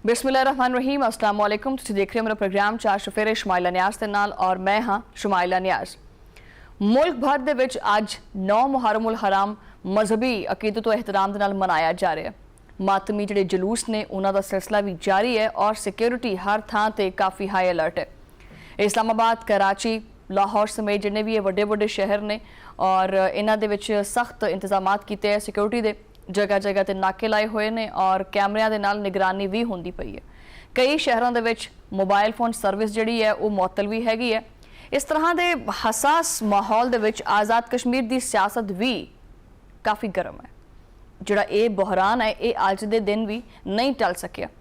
बिस्मिल्लाहिर्रहमानिर्रहीम, अस्सलाम वालेकुम। तुसीं देख रहे हो मेरा प्रोग्राम चार सफेरे शमाइला नियाज़ दे नाल और मैं हाँ शमाइला नियाज़। मुल्क भर दे विच अज 9 मुहर्रमुल हराम मजहबी अकीदत तो एहतराम दे नाल मनाया जा रहा है। मातमी जिहड़े जलूस ने उन्हां दा सिलसिला भी जारी है और सिक्योरिटी हर थां ते काफ़ी हाई अलर्ट है। इस्लामाबाद, कराची, लाहौर समेत जिन्ने भी ये वड्डे वड्डे शहर ने और इन्हां दे विच सख्त इंतजामात कीते हैं सिक्योरिटी दे। जगह जगह ते नाके लाए हुए ने और कैमरिਆਂ ਦੇ ਨਾਲ निगरानी भी होंदी पई है। कई शहरों ਦੇ ਵਿੱਚ मोबाइल फोन सर्विस ਜਿਹੜੀ है वो मुअत्तल भी हैगी है। इस तरह ਦੇ हसास माहौल ਦੇ ਵਿੱਚ आज़ाद कश्मीर ਦੀ सियासत भी काफ़ी गर्म है। ਜਿਹੜਾ ਇਹ बहरान है ये अज ਦੇ दिन भी नहीं टल सकिया।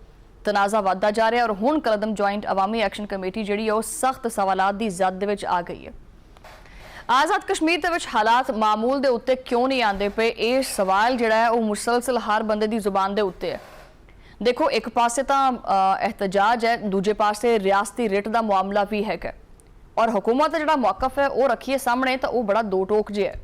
तनाज़ा ਵੱਧਦਾ जा रहा है और ਹੁਣ कलदम जॉइंट अवामी एक्शन कमेटी ਜਿਹੜੀ है वो सख्त सवालात ਦੀ ਜ਼ਦ ਦੇ ਵਿੱਚ आ गई है। आज़ाद कश्मीर के हालात मामूल के उत्ते क्यों नहीं आते पे, ये सवाल जोड़ा है वो मुसलसल हर बंदे की जुबान के उत्ते है। देखो, एक पासे तो एहतजाज है, दूजे पासे रियासती रिट का मामला भी है और हुकूमत का जोड़ा मौकफ है वो रखिए सामने तो वो बड़ा दो टोक जे है।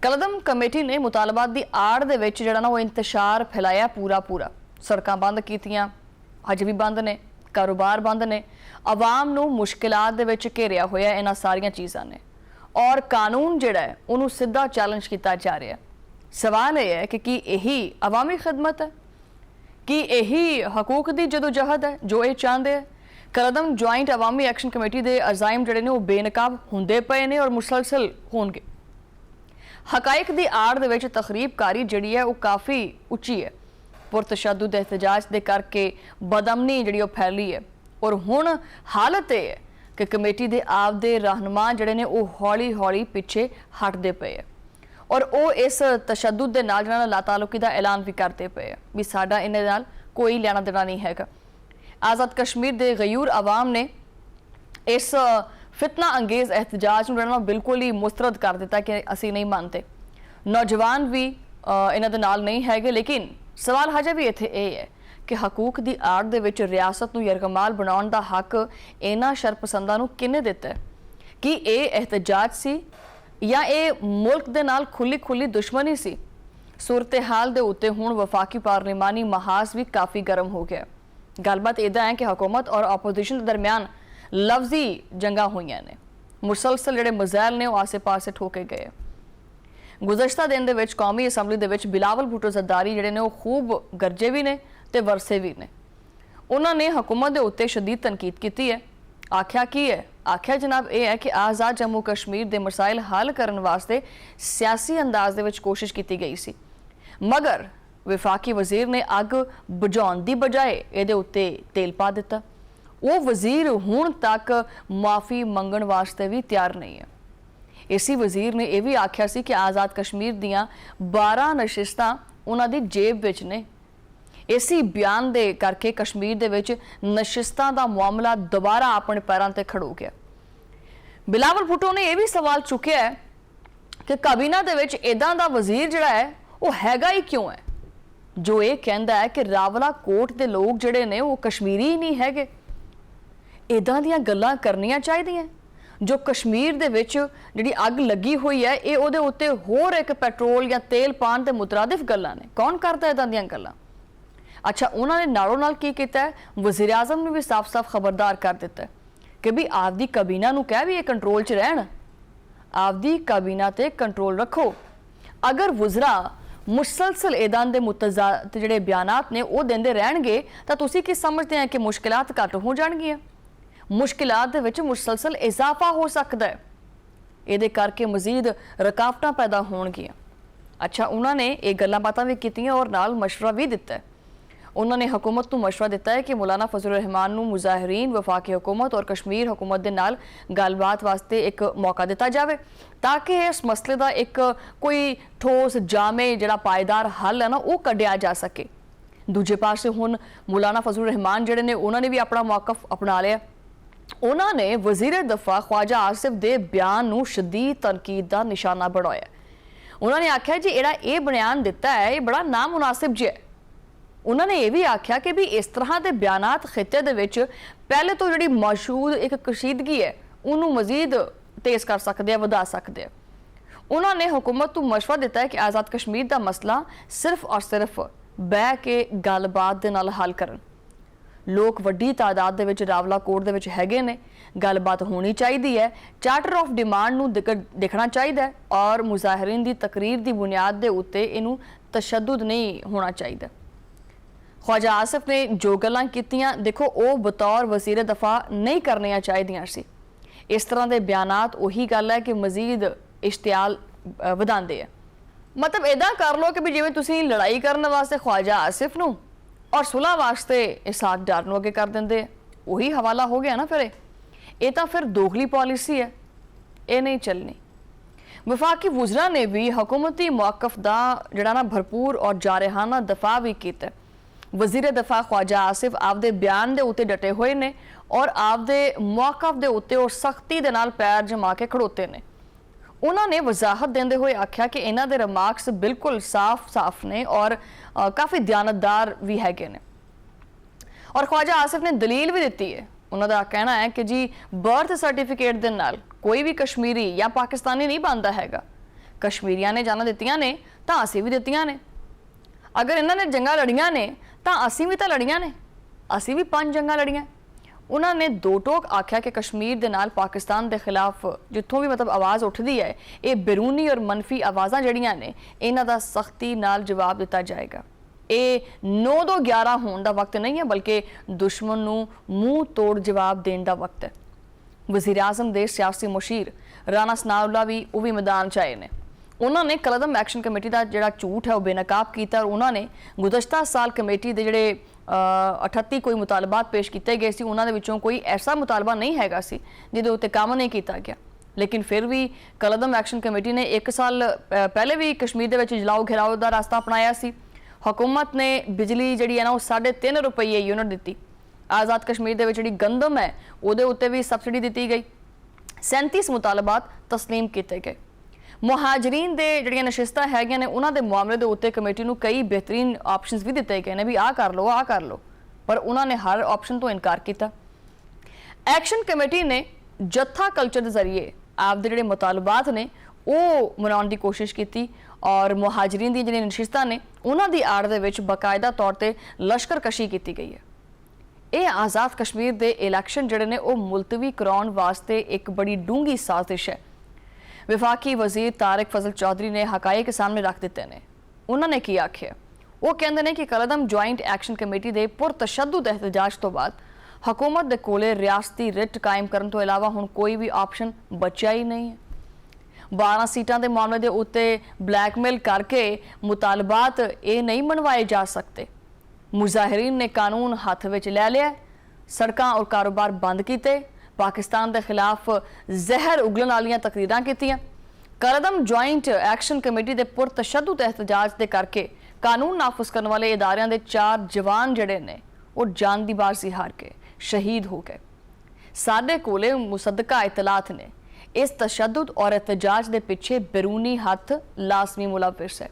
कलदम कमेटी ने मुतालबात की आड़ दे विच जोड़ा ना वो इंतशार फैलाया पूरा। सड़कां बंद कीतियां, हज भी बंद ने, कारोबार बंद ने, आवाम नूं मुश्किलात दे विच घेरिया होया इन्हां सारियां चीज़ां ने और कानून जिहड़ा है उन्होंने सीधा चैलेंज किया जा रहा है। सवाल यह है कि यही अवामी खिदमत है, कि यही हकूक की जदोजहद है जो ये चाहते हैं। कलदम जॉइंट अवामी एक्शन कमेटी के अजाइम जोड़े ने वो बेनकाब होंदे पे ने और मुसलसल होंगे। हकाइक की आड़ दे विच तकरीबकारी जिहड़ी है वो काफ़ी उच्ची है। पुरतशद्दुद एहतजाज के करके बदअमनी जिहड़ी फैली है और हुण हालत यह है कि कमेटी के आपदे रहनुमा जिहड़े ने वो हौली हौली पिछे हटते पे है और वो इस तशद्दुद के नाल जिहड़ा लातालुकी का ऐलान भी करते पे है भी साडा इन्हां नाल कोई लेना देना नहीं हैगा। आज़ाद कश्मीर के गयूर आवाम ने इस फितना अंगेज़ एहतजाज नूं बिल्कुल ही मुस्तरद कर दिता कि असी नहीं मानते। नौजवान भी इन्हां दे नाल नहीं हैगे, लेकिन सवाल हजे भी इत्थे ये है कि हकूक की आड़ दे विच रियासत नूं यरगमाल बनाउण दा हक इन्हां शरपसंदां नूं किहने दिता है? कि ये एहतजाज सी या ये मुल्क दे नाल खुली दुश्मनी सी? सूरत हाल दे उत्ते हुण वफाकी पार्लिमानी महाज भी काफ़ी गर्म हो गया। गलबात इदा है कि हुकूमत और अपोजिशन के दरम्यान लफ्जी जंगा हुईयां ने, मुसलसल जिहड़े मज़ैल ने वो आसे पासे ठोके गए। गुज़श्ता दिन दे विच कौमी असैम्बली दे विच बिलावल भुट्टो ज़रदारी जिहड़े ने वो खूब गरजे भी ने ते वरसे भी ने। उन्होंने हुकूमत के उत्ते शदीद तनकीद की है। आख्या की है? आख्या जनाब यह है कि आज़ाद जम्मू कश्मीर के मसाइल हल करने वास्ते सियासी अंदाज दे विच कोशिश की गई सी, मगर विफाकी वजीर ने अग बुझाउण दी बजाए इहदे उत्ते तेल पा दिता। वो वजीर हुण तक माफ़ी मंगण वास्ते भी तैयार नहीं है। इसी वजीर ने यह भी आख्या सी कि आज़ाद कश्मीर दियां 12 नशिस्तां उन्हां दी जेब विच ने। इसी बयान दे करके कश्मीर दे विच नशिस्तां दा मामला दोबारा अपने पैरों ते खड़ो गया। बिलावल भुट्टो ने यह भी सवाल चुकिया है कि काबीना दे विच इदां दा वजीर जिहड़ा है वो हैगा ही क्यों है जो ये कहंदा है कि रावला कोट दे लोग जिहड़े ने वो कश्मीरी ही नहीं हैगे। इदां दियां गल्लां करनियां चाहीदियां जो कश्मीर दे विच जिहड़ी अग लगी हुई है ये उहदे उत्ते होर एक पेट्रोल या तेल पाण दे मुतरादिफ गल्लां ने। कौन करदा इदां दियां गल्लां? अच्छा, उन्होंने नालों नाल की किया है? वज़ीर आज़म ने भी साफ साफ खबरदार कर दिता है कि भी आपदी काबीना नूं कह भी ये कंट्रोल च रहन, आपदी काबीना ते कंट्रोल रखो। अगर वज़रा मुसलसल इदां दे मुतज़ाद जिहड़े बयानात ने वो देंदे रहणगे तां तुसीं की समझते हैं कि मुश्किलात घट हो जाणगियां? मुश्किलात दे विच मुसलसल इजाफा हो सकता है, इहदे करके मजीद रुकावटां पैदा होणगियां। अच्छा, उन्होंने ये गल्लां बातां भी कीतियां और नाल मशवरा भी दिता है। उन्होंने हुकूमत को मशवरा दिता है कि मौलाना फजल रहमान नूं मुजाहिरीन, वफाकी हुकूमत और कश्मीर हुकूमत के नाल गलबात वास्ते एक मौका दिता जाए ताकि इस मसले का एक कोई ठोस जामे जिहड़ा पायदार हल है ना वो कढ़िया जा सके। दूजे पासे हुण मौलाना फजल रहमान जिहड़े ने उन्होंने भी अपना मौकफ अपना लिया। उन्होंने वजीर दफा ख्वाजा आसिफ दे बयान नूं शदीद तनकीद का निशाना बनाया। उन्होंने आख्या जी जेहड़ा ये बयान दिता है ये बड़ा नामुनासिब जिहा है। उन्होंने ये भी आख्या कि भी इस तरह के बयानात खिते दे विच पहले तो जिहड़ी मौजूद एक कशीदगी है उन्होंने मजीद तेज़ कर सकते हैं, वधा सकते हैं। उन्होंने हुकूमत को मशवरा दिता है कि आज़ाद कश्मीर का मसला सिर्फ और सिर्फ बह के गलबात दे नाल हल करन। ਲੋਕ ਵੱਡੀ ਤਾਦਾਦ ਦੇ ਵਿੱਚ ਰਾਵਲਾਕੋਟ ਦੇ ਵਿੱਚ ਹੈਗੇ ਨੇ, ਗੱਲਬਾਤ ਹੋਣੀ ਚਾਹੀਦੀ ਹੈ, ਚਾਰਟਰ ਆਫ ਡਿਮਾਂਡ ਨੂੰ ਦੇਖਣਾ ਚਾਹੀਦਾ ਹੈ ਔਰ ਮੁਜ਼ਾਹਿਰੀਨ ਦੀ ਤਕਰੀਰ ਦੀ ਬੁਨਿਆਦ ਦੇ ਉੱਤੇ ਇਹਨੂੰ ਤਸ਼ੱਦਦ ਨਹੀਂ ਹੋਣਾ ਚਾਹੀਦਾ। ख्वाजा आसिफ ने जो गल्लां कीतियां, देखो वो बतौर वज़ीर दफा नहीं करनियां चाहिदियां सी। इस तरह के बयानात उही गल है कि मजीद इश्तियाल वधांदे है। मतलब इदां कर लो कि भी जिवें तुसीं लड़ाई करने वास्ते ख्वाजा आसिफ नूं और सुलह वास्ते इसहाक डार नूं अगे कर दिंदे, उही हवाला हो गया ना। फिर ये तो फिर दोगली पॉलिसी है, ये नहीं चलनी। वफाकी वज़रा ने भी हुकूमती मौक़िफ़ दा जिहड़ा ना भरपूर और जारहाना दफा भी कीता। वज़ीर दफा ख्वाजा आसिफ आपदे बयान दे उत्ते डटे हुए ने और आपदे मौक़िफ़ दे उत्ते और सख्ती दे नाल पैर जमा के खड़ोते ने। उन्होंने वजाहत देंदे हुए आख्या कि इन्हां दे रिमार्क्स बिल्कुल साफ ने और काफ़ी दयानतदार भी हैगे ने। और ख्वाजा आसिफ ने दलील भी दी है। उन्हों का कहना है कि जी बर्थ सर्टिफिकेट दे नाल कोई भी कश्मीरी या पाकिस्तानी नहीं बनता हैगा। कश्मीरियां ने जाना दित्तियां ने तां असीं भी दित्तियां ने। अगर इन्होंने जंगा लड़ियां ने तो असी भी तो लड़ियां ने, असी भी 5 जंगा लड़ियां। उन्होंने दो टोक आख्या कि कश्मीर दे नाल पाकिस्तान के खिलाफ जितों भी मतलब आवाज़ उठती है, ये बैरूनी और मनफी आवाज़ां जड़ियां ने, इन्हां दा सख्ती नाल जवाब दिता जाएगा। ये 9-2-11 होने का वक्त नहीं है, बल्कि दुश्मन नूं मूँह तोड़ जवाब देने का वक्त है। वज़ीर आज़म दे सियासी मुशीर राणा सनाउल्लाह भी मैदान च आए ने। उन्होंने कलदम एक्शन कमेटी का जोड़ा झूठ है वह बेनकाब किया और उन्होंने गुज़श्ता साल कमेटी के जोड़े 38 कोई मुतालबात पेश किए गए सी, उन्होंने विचों कोई ऐसा मुतालबा नहीं हैगा सी जिहदे उत्ते काम नहीं किया गया। लेकिन फिर भी कलदम एक्शन कमेटी ने 1 साल पहले भी कश्मीर दे विच जलाओ घेराओ का रास्ता अपनाया सी। हुकूमत ने बिजली जी है ना वो 3.5 रुपये यूनिट दी। आज़ाद कश्मीर दे विच जिहड़ी गंदम है उहदे उत्ते भी सबसिडी दी गई। 37 मुतालबात तस्लीम किए गए। मुहाजरीन दे जिहड़ियां नशिस्तां हैगियां ने उन्हां दे मामले दे उत्ते कमेटी नूं कई बेहतरीन ऑप्शनस भी दिते गए ने भी आ कर लो, पर उन्होंने हर ऑप्शन तो इनकार किया। एक्शन कमेटी ने जत्था कल्चर के जरिए आपदे जिहड़े मुतालबात ने वो मनाउण दी कोशिश की और मुहाजरीन दी जिहड़ियां नशिस्तां ने उन्हां दी आड़ दे विच बाकायदा तौर ते लश्करकशी की गई है। ये आज़ाद कश्मीर दे इलैक्शन जिहड़े ने वो मुलतवी कराउण वास्ते एक बड़ी डूंगी साजिश है। विफाकी वजीर तारिक फजल चौधरी ने हकाए के सामने रख दिते ने। उन्होंने की आख्या, वो कहते हैं कि कलदम ज्वाइंट एक्शन कमेटी के पुरतशद्दुद एहतजाज तो बाद हुकूमत के कोले रियासती रिट कायम करने तो इलावा हुण कोई भी ऑप्शन बचा ही नहीं है। 12 सीटां के मामले के उत्ते ब्लैकमेल करके मुतालबात ये नहीं मनवाए जा सकते। मुजाहिरीन ने कानून हाथ विच लै लिया, सड़कां और कारोबार बंद किए, पाकिस्तान के खिलाफ जहर उगलन वाली तकरीरां कीतियां। कलदम ज्वाइंट एक्शन कमेटी के पुरतशद्दुद एहतजाज के करके कानून नाफज करने वाले इदारियां दे 4 जवान जड़े ने वो जान दी बाजी हार के शहीद हो गए। साडे कोले मुसद्दका इतलात ने इस तशद्दुद और एहतजाज के पिछे बैरूनी हथ लाजमी मुलविस है।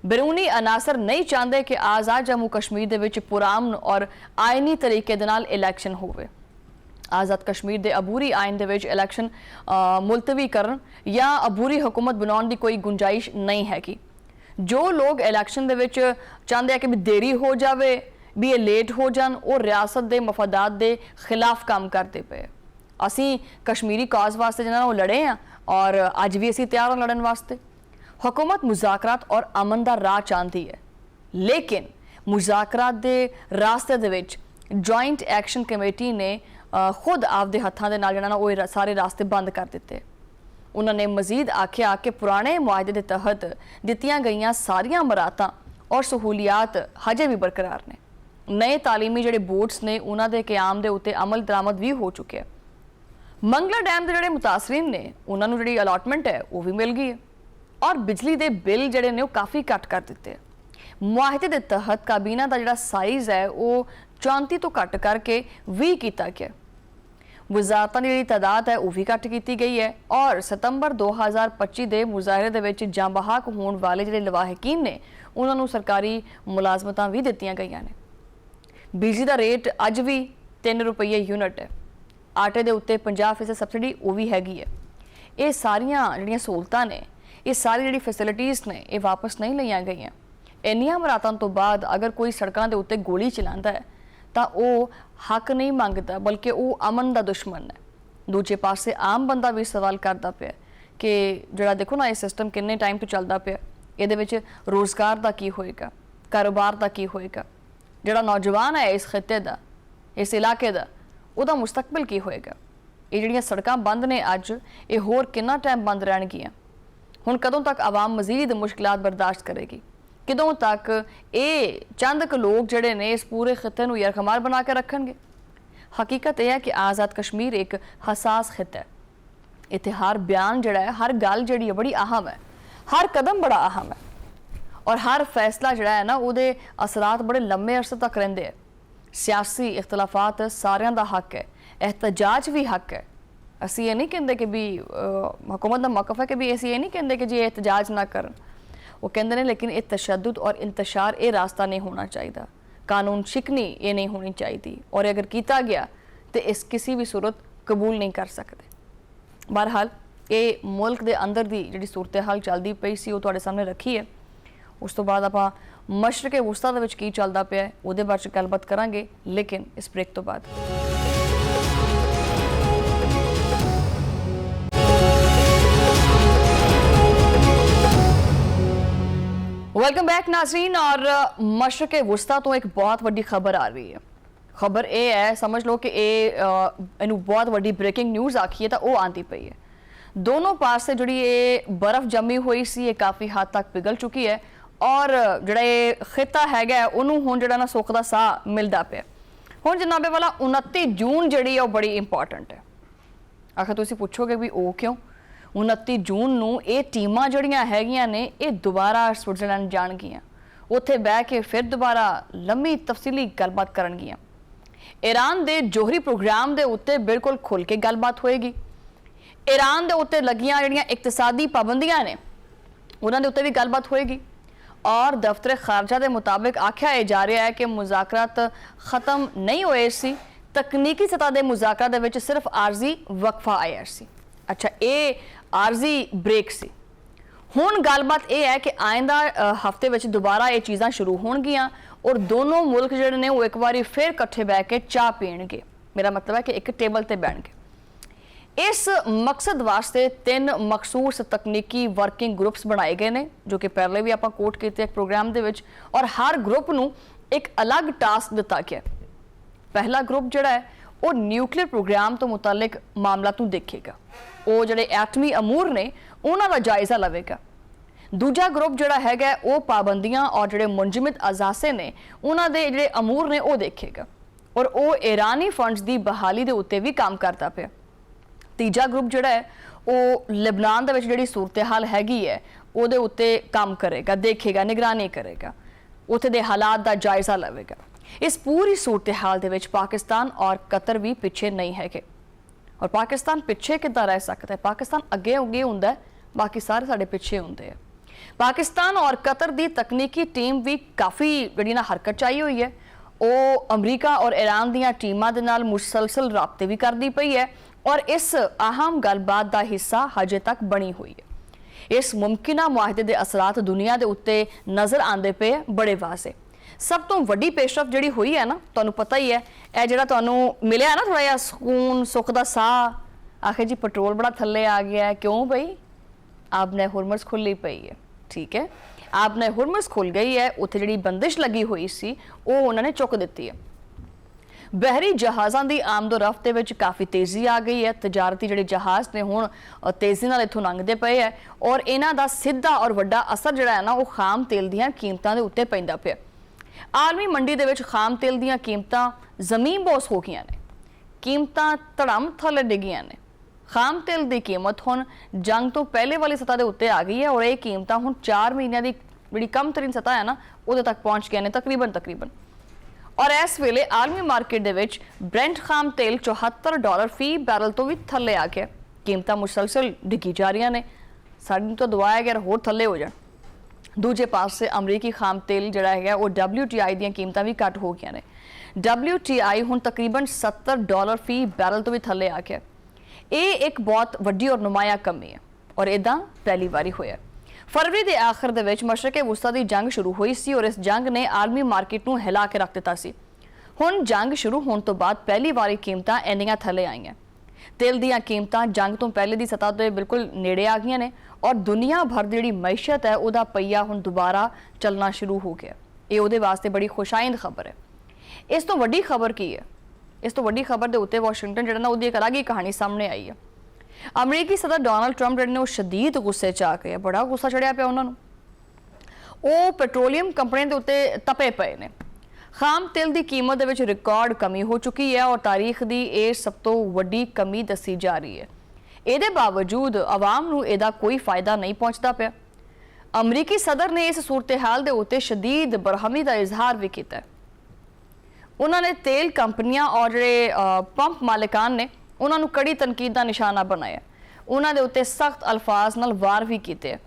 बैरूनी अनासर नहीं चाहते कि आज़ाद जम्मू कश्मीर के पुरान और आइनी तरीके दे नाल इलैक्शन होवे। आज़ाद कश्मीर के अबूरी आइन दे विच इलैक्शन मुलतवी करन या अबूरी हुकूमत बनाने की कोई गुंजाइश नहीं हैगी। जो लोग इलैक्शन दे विच चाहते हैं कि भी देरी हो जाए, भी ये लेट हो जान, वो रियासत के मफादात के खिलाफ काम करते पे। असी कश्मीरी कॉज वास्ते जिन्होंने वो लड़े हैं और अज भी असी तैयार हैं लड़न वास्ते। हुकूमत मुज़ाकरात और अमन का राह चाहती है, लेकिन मुज़ाकरात के रास्ते दे विच ज्वाइंट एक्शन कमेटी ने खुद आपदे हत्थां दे नाल जिहड़ा ना वो सारे रास्ते बंद कर दिते। उन्होंने मजीद आख्या कि पुराने मुआहदे के तहत दित्तियां गईयां सारियां मराहतां और सहूलियात हजे भी बरकरार ने। नए तालीमी जिहड़े बोर्ड्स ने उन्हां दे क़याम दे उत्ते अमल दरामद भी हो चुके हैं। मंगला डैम के जिहड़े मुतासरीन ने उन्हां नूं जिहड़ी अलॉटमेंट है वो भी मिल गई है और बिजली के बिल जिहड़े ने वो काफ़ी घट कर दिते। मुआहदे के तहत काबीना का जिहड़ा साइज़ है वो 34 तो घट करके 20 किया गया। वजारतां की तादाद है वह भी घट की गई है और सितंबर 2025 के मुजाहरे दे विच जां बहाक होने वाले जिहड़े लवाहकीन ने उन्होंने सरकारी मुलाजमतां भी दित्तियां गईयां ने। बिजली का रेट अज भी 3 रुपये यूनिट है। आटे के उत्ते 50% सबसिडी वो भी हैगी है। ये सारियां जिहड़ियां सहूलतां ने, ये सारी जिहड़ी फैसिलिटीज़ ने ये वापस नहीं लईयां गईयां। इन्नियां मराहतां तो बाद अगर कोई सड़कों के उत्ते गोली चलाता है ਤਾਂ ਉਹ ਹੱਕ ਨਹੀਂ ਮੰਗਦਾ ਬਲਕਿ ਉਹ ਅਮਨ ਦਾ ਦੁਸ਼ਮਣ ਹੈ। ਦੂਜੇ ਪਾਸੇ ਆਮ ਬੰਦਾ ਵੀ ਸਵਾਲ ਕਰਦਾ ਪਿਆ ਕਿ ਜਿਹੜਾ ਦੇਖੋ ਨਾ ਇਹ ਸਿਸਟਮ ਕਿੰਨੇ ਟਾਈਮ ਤੋਂ ਚੱਲਦਾ ਪਿਆ, ਇਹਦੇ ਵਿੱਚ ਰੋਜ਼ਗਾਰ ਦਾ ਕੀ ਹੋਏਗਾ, ਕਾਰੋਬਾਰ ਦਾ ਕੀ ਹੋਏਗਾ, ਜਿਹੜਾ ਨੌਜਵਾਨ ਹੈ ਇਸ ਖਿੱਤੇ ਦਾ, ਇਸ ਇਲਾਕੇ ਦਾ, ਉਹਦਾ ਮੁਸਤਕਬਲ ਕੀ ਹੋਏਗਾ। ਇਹ ਜਿਹੜੀਆਂ ਸੜਕਾਂ ਬੰਦ ਨੇ ਅੱਜ, ਇਹ ਹੋਰ ਕਿੰਨਾ ਟਾਈਮ ਬੰਦ ਰਹਿਣਗੀਆਂ। ਹੁਣ ਕਦੋਂ ਤੱਕ ਆਵਾਮ ਮਜ਼ੀਦ ਮੁਸ਼ਕਿਲਾਤ ਬਰਦਾਸ਼ਤ ਕਰੇਗੀ, ਕਦੋਂ ਤੱਕ ਇਹ ਚੰਦ ਕੁ ਲੋਕ ਜਿਹੜੇ ਨੇ ਇਸ ਪੂਰੇ ਖਿੱਤੇ ਨੂੰ ਯਰਖਮਾਰ ਬਣਾ ਕੇ ਰੱਖਣਗੇ। ਹਕੀਕਤ ਇਹ ਹੈ ਕਿ ਆਜ਼ਾਦ ਕਸ਼ਮੀਰ ਇੱਕ ਹਸਾਸ ਖਿੱਤਾ ਹੈ। ਇੱਥੇ ਹਰ ਬਿਆਨ ਜਿਹੜਾ ਹੈ, ਹਰ ਗੱਲ ਜਿਹੜੀ ਹੈ ਬੜੀ ਅਹਿਮ ਹੈ, ਹਰ ਕਦਮ ਬੜਾ ਅਹਿਮ ਹੈ ਔਰ ਹਰ ਫੈਸਲਾ ਜਿਹੜਾ ਹੈ ਨਾ ਉਹਦੇ ਅਸਰਾਤ ਬੜੇ ਲੰਮੇ ਅਰਸੇ ਤੱਕ ਰਹਿੰਦੇ ਹੈ। ਸਿਆਸੀ ਇਖਤਲਾਫਾਤ ਸਾਰਿਆਂ ਦਾ ਹੱਕ ਹੈ, एहतजाज भी हक है। ਅਸੀਂ ਇਹ ਨਹੀਂ ਕਹਿੰਦੇ ਕਿ ਵੀ हुकूमत का मौक़िफ़ है कि भी ਅਸੀਂ ਇਹ ਨਹੀਂ ਕਹਿੰਦੇ ਕਿ ਜੀ एहतजाज ना करन, वो कहते हैं लेकिन ये तशद्दुद और इंतशार ये रास्ता नहीं होना चाहिए, कानून शिकनी ये नहीं होनी चाहिए और अगर किया गया तो इस किसी भी सूरत कबूल नहीं कर सकते। बहरहाल ये मुल्क के अंदर की जी सूरत हाल चलती पई सी वो तुहाडे सामने रखी है। उस तो बाद आपां मशरक़े वुस्ता दे विच की चलदा पिया है उहदे बारे गलबात करांगे, लेकिन इस ब्रेक तो बाद। वेलकम बैक नाज़रीन। और मशरक़े वुस्ता तो एक बहुत वड्डी खबर आ रही है। खबर ये है, समझ लो कि इनू बहुत वड्डी ब्रेकिंग न्यूज़ आखी है तो वो आती पई है। दोनों पास से जी ये बर्फ जमी हुई सी ये काफ़ी हद तक पिघल चुकी है और जोड़ा ये खिता है उन्होंने हुण जोड़ा ना सुख दा साह मिलता पे। हुण जनाबे वाला 29 जून जी है बड़ी इंपॉर्टेंट है। आखिर तुसीं पुछोगे भी वो क्यों? 29 जून नूं ये टीमां जड़ियां हैगियां ने ये दोबारा स्विट्जरलैंड जाणगियां, उत्थे बह के फिर दोबारा लंबी तफसीली गलबात करनगियां। ईरान दे जोहरी प्रोग्राम दे उत्ते बिल्कुल खुल के गलबात होएगी। ईरान दे उत्ते लगियां जड़ियां इकतसादी पाबंदियां ने उन्हां दे उत्ते भी गलबात होएगी। और दफ्तर खारजा के मुताबिक आख्या जा रहा है कि मुज़ाकरात खत्म नहीं होए सी, तकनीकी सतह के मुज़ाकरात दे विच सिर्फ आरजी वक्फा आया सी। अच्छा, ये आरजी ब्रेक सी। हुण गलबात यह है कि आइंदा हफ्ते विच दोबारा ये चीज़ां शुरू होणगियां और दोनों मुल्क जिहड़े ने वो एक बारी फिर इकट्ठे बह के चाह पीणगे। मेरा मतलब है कि एक टेबल ते बैठणगे। इस मकसद वास्ते 3 मखसूस तकनीकी वर्किंग ग्रुप्स बनाए गए हैं, जो कि पहले भी आपां कोट कीते एक प्रोग्राम दे विच, और हर ग्रुप नूं एक अलग टास्क दिता गया। पहला ग्रुप जिहड़ा है वो न्यूक्लियर प्रोग्राम तो मुतल्लिक मामला तू देखेगा, वो जिहड़े एटमी अमूर ने उन्हां दा जायजा लवेगा। दूजा ग्रुप जिहड़ा हैगा वो पाबंदियां और जिहड़े मुंजमद अजासे ने उन्हां दे जिहड़े अमूर ने वो देखेगा और वो ईरानी फंड्स की बहाली के उत्ते भी काम करता पिया। तीजा ग्रुप जिहड़ा है वो लिबनान दे विच जिहड़ी सूरत हाल हैगी है उहदे उत्ते काम करेगा, देखेगा, निगरानी करेगा, उत्थे दे हालात दा जायजा लवेगा। इस पूरी सूरत हाल दे विच पाकिस्तान और कतर भी पिछे नहीं हैगे। और पाकिस्तान पिछे किद्दां रह सकता है? पाकिस्तान अगे अगे हुंदा है, बाकी सारे साडे पिछे हुंदे हैं। पाकिस्तान और कतर दी तकनीकी टीम भी काफ़ी जिहड़ी ना हरकत चाही हुई है। वो अमरीका और ईरान दीयां टीमां दे नाल मुसलसल राबते भी करदी पई है और इस अहम गलबात का हिस्सा हजे तक बनी हुई है। इस मुमकिन मुआहदे के असरात दुनिया के उत्ते नज़र आते पे बड़े वाजे। सब तो वड्डी पेशरफ जी हुई है ना, तुहानूं पता ही है, यह जो तुहानूं मिलिया ना थोड़ा जिहा सुकून, सुख का साह। आखिर जी पेट्रोल बड़ा थल्ले आ गया है, क्यों बई? आपने हुरमस खुली पई है, ठीक है, आपने हुरमस खुल गई है, उत्थे जिहड़ी बंदिश लगी हुई सी वो उन्होंने चुक दी है। बहरी जहाज़ों की आमदोरफ्त में काफ़ी तेज़ी आ गई है। तजारती जिहड़े जहाज़ ने हुण तेज़ी नाल इत्थों लंघदे पे है और इन्हां दा सीधा और वड्डा असर जिहड़ा है ना वो खाम तेल दीयां कीमतां दे उत्ते पैंदा पिया। आलमी मंडी दे विच खाम तेल दीयां कीमतां ज़मीन बोस हो गईयां ने, कीमतां धड़म थल्ले डिगियां ने। खाम तेल की कीमत हुण जंग तो पहले वाली सतह के उत्ते आ गई है और ये कीमतां हुण 4 महीनों की जिहड़ी कम तरीन सतह है ना उहदे तक पहुँच गई ने तकरीबन। और इस वेले आलमी मार्केट दे विच ब्रेंट खाम तेल $74 फी बैरल तो भी थल्ले आ गया। कीमतां मुसलसल डिगी जा रही ने, साडी तो दुआया गया होर थल्ले हो जाण। दूजे पासे अमरीकी खाम तेल जिहड़ा है वो WTI दीयां कीमतां भी घट हो गई ने। WTI हुण तकरीबन $70 फी बैरल तो भी थल्ले आ गया। ये एक बहुत वड्डी और नुमाया कमी है और इदां पहली बारी होया। फरवरी के आखिर दे विच मशरक़े वुस्ता की जंग शुरू हुई सी और इस जंग ने आलमी मार्केट नूं हिला के रख दिता सी। ਹੁਣ ਜੰਗ ਸ਼ੁਰੂ ਹੋਣ ਤੋਂ ਬਾਅਦ ਪਹਿਲੀ ਵਾਰੀ ਕੀਮਤਾਂ ਇੰਨੀਆਂ ਥੱਲੇ ਆਈਆਂ। ਤੇਲ ਦੀਆਂ ਕੀਮਤਾਂ ਜੰਗ ਤੋਂ ਪਹਿਲੇ ਦੀ ਸਤ੍ਹਾ ਦੇ ਬਿਲਕੁਲ ਨੇੜੇ ਆ ਗਈਆਂ ਨੇ ਔਰ ਦੁਨੀਆ ਭਰ ਦੀ ਜਿਹੜੀ ਮਈਸ਼ਤ ਹੈ ਉਹਦਾ ਪਈਆ ਹੁਣ ਦੁਬਾਰਾ ਚੱਲਣਾ ਸ਼ੁਰੂ ਹੋ ਗਿਆ। ਇਹ ਉਹਦੇ ਵਾਸਤੇ ਬੜੀ ਖੁਸ਼ਾਇੰਦ ਖਬਰ ਹੈ। ਇਸ ਤੋਂ ਵੱਡੀ ਖਬਰ ਕੀ ਹੈ? ਇਸ ਤੋਂ ਵੱਡੀ ਖਬਰ ਦੇ ਉੱਤੇ ਵਾਸ਼ਿੰਗਟਨ ਜਿਹੜਾ ਨਾ ਉਹਦੀ ਇੱਕ ਅਲੱਗ ਹੀ ਕਹਾਣੀ ਸਾਹਮਣੇ ਆਈ ਹੈ। ਅਮਰੀਕੀ ਸਦਰ ਡੋਨਾਲਡ ਟਰੰਪ ਜਿਹੜੇ ਨੇ ਉਹ ਸ਼ਦੀਦ ਗੁੱਸੇ 'ਚ ਆ ਗਏ, ਬੜਾ ਗੁੱਸਾ ਚੜਿਆ ਪਿਆ ਉਹਨਾਂ ਨੂੰ। ਉਹ ਪੈਟਰੋਲੀਅਮ ਕੰਪਨੀਆਂ ਦੇ ਉੱਤੇ ਤਪੇ ਪਏ ਨੇ। ਖਾਮ ਤੇਲ ਦੀ ਕੀਮਤ ਦੇ ਵਿੱਚ ਰਿਕਾਰਡ ਕਮੀ ਹੋ ਚੁੱਕੀ ਹੈ ਔਰ ਤਾਰੀਖ ਦੀ ਇਹ ਸਭ ਤੋਂ ਵੱਡੀ ਕਮੀ ਦੱਸੀ ਜਾ ਰਹੀ ਹੈ। ਇਹਦੇ ਬਾਵਜੂਦ ਆਵਾਮ ਨੂੰ ਇਹਦਾ ਕੋਈ ਫਾਇਦਾ ਨਹੀਂ ਪਹੁੰਚਦਾ ਪਿਆ। ਅਮਰੀਕੀ ਸਦਰ ਨੇ ਇਸ ਸੂਰਤ-ਏ-ਹਾਲ ਦੇ ਉੱਤੇ ਸ਼ਦੀਦ ਬਰਹਮੀ ਦਾ ਇਜ਼ਹਾਰ ਵੀ ਕੀਤਾ। ਉਹਨਾਂ ਨੇ ਤੇਲ ਕੰਪਨੀਆਂ ਔਰ ਜਿਹੜੇ ਪੰਪ ਮਾਲਿਕਾਨ ਨੇ ਉਹਨਾਂ ਨੂੰ ਕੜੀ ਤਨਕੀਦ ਦਾ ਨਿਸ਼ਾਨਾ ਬਣਾਇਆ। ਉਹਨਾਂ ਦੇ ਉੱਤੇ ਸਖਤ ਅਲਫਾਜ਼ ਨਾਲ ਵਾਰ ਵੀ ਕੀਤੇ।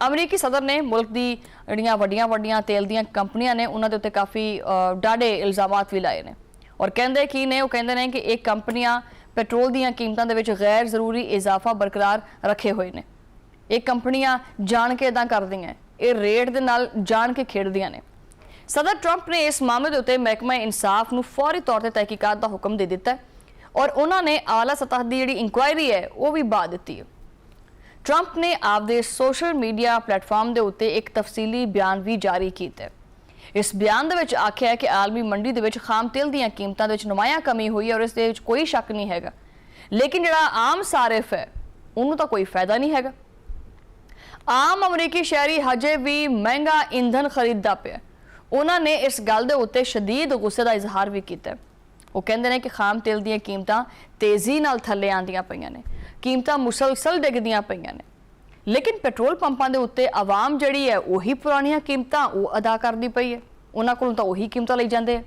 ਅਮਰੀਕੀ ਸਦਰ ਨੇ ਮੁਲਕ ਦੀ ਜਿਹੜੀਆਂ ਵੱਡੀਆਂ ਤੇਲ ਦੀਆਂ ਕੰਪਨੀਆਂ ਨੇ ਉਹਨਾਂ ਦੇ ਉੱਤੇ ਕਾਫੀ ਡਾਢੇ ਇਲਜ਼ਾਮਾਤ ਵੀ ਲਾਏ ਨੇ ਔਰ ਕਹਿੰਦੇ ਕੀ ਨੇ, ਉਹ ਕਹਿੰਦੇ ਨੇ ਕਿ ਇਹ ਕੰਪਨੀਆਂ ਪੈਟਰੋਲ ਦੀਆਂ ਕੀਮਤਾਂ ਦੇ ਵਿੱਚ ਗੈਰ ਜ਼ਰੂਰੀ ਇਜ਼ਾਫਾ ਬਰਕਰਾਰ ਰੱਖੇ ਹੋਏ ਨੇ। ਇਹ ਕੰਪਨੀਆਂ ਜਾਣ ਕੇ ਇਦਾਂ ਕਰਦੀਆਂ, ਇਹ ਰੇਟ ਦੇ ਨਾਲ ਜਾਣ ਕੇ ਖੇਡਦੀਆਂ ਨੇ। ਸਦਰ ਟਰੰਪ ਨੇ ਇਸ ਮਾਮਲੇ ਦੇ ਉੱਤੇ ਮਹਿਕਮਾ ਇਨਸਾਫ ਨੂੰ ਫੌਰੀ ਤੌਰ ਤੇ ਤਹਿਕੀਕਾਤ ਦਾ ਹੁਕਮ ਦੇ ਦਿੱਤਾ ਔਰ ਉਹਨਾਂ ਨੇ ਆਲਾ ਸਤਹ ਦੀ ਜਿਹੜੀ ਇਨਕੁਆਇਰੀ ਹੈ ਉਹ ਵੀ ਬਾ ਦਿੱਤੀ ਹੈ। ਟਰੰਪ ਨੇ ਆਪਦੇ ਸੋਸ਼ਲ ਮੀਡੀਆ ਪਲੇਟਫਾਰਮ ਦੇ ਉੱਤੇ ਇੱਕ ਤਫਸੀਲੀ ਬਿਆਨ ਵੀ ਜਾਰੀ ਕੀਤਾ। ਇਸ ਬਿਆਨ ਦੇ ਵਿੱਚ ਆਖਿਆ ਹੈ ਕਿ ਆਲਮੀ ਮੰਡੀ ਦੇ ਵਿੱਚ ਖਾਮ ਤੇਲ ਦੀਆਂ ਕੀਮਤਾਂ ਦੇ ਵਿੱਚ ਨੁਮਾਇਆ ਕਮੀ ਹੋਈ ਹੈ ਔਰ ਇਸ ਦੇ ਵਿੱਚ ਕੋਈ ਸ਼ੱਕ ਨਹੀਂ ਹੈਗਾ, ਲੇਕਿਨ ਜਿਹੜਾ ਆਮ ਸਾਰਿਫ ਹੈ ਉਹਨੂੰ ਤਾਂ ਕੋਈ ਫਾਇਦਾ ਨਹੀਂ ਹੈਗਾ। ਆਮ ਅਮਰੀਕੀ ਸ਼ਹਿਰੀ ਹਜੇ ਵੀ ਮਹਿੰਗਾ ਈਂਧਨ ਖਰੀਦਦਾ ਪਿਆ। ਉਹਨਾਂ ਨੇ ਇਸ ਗੱਲ ਦੇ ਉੱਤੇ ਸ਼ਦੀਦ ਗੁੱਸੇ ਦਾ ਇਜ਼ਹਾਰ ਵੀ ਕੀਤਾ। ਉਹ ਕਹਿੰਦੇ ਨੇ ਕਿ ਖਾਮ ਤੇਲ ਦੀਆਂ ਕੀਮਤਾਂ ਤੇਜ਼ੀ ਨਾਲ ਥੱਲੇ ਆਉਂਦੀਆਂ ਪਈਆਂ ਨੇ, ਕੀਮਤਾਂ ਮੁਸਲਸਲ ਡਿੱਗਦੀਆਂ ਪਈਆਂ ਨੇ, ਲੇਕਿਨ ਪੈਟਰੋਲ ਪੰਪਾਂ ਦੇ ਉੱਤੇ ਆਵਾਮ ਜਿਹੜੀ ਹੈ ਉਹੀ ਪੁਰਾਣੀਆਂ ਕੀਮਤਾਂ ਉਹ ਅਦਾ ਕਰਦੀ ਪਈ ਹੈ। ਉਹਨਾਂ ਕੋਲੋਂ ਤਾਂ ਉਹੀ ਕੀਮਤਾਂ ਲਈ ਜਾਂਦੇ ਆ।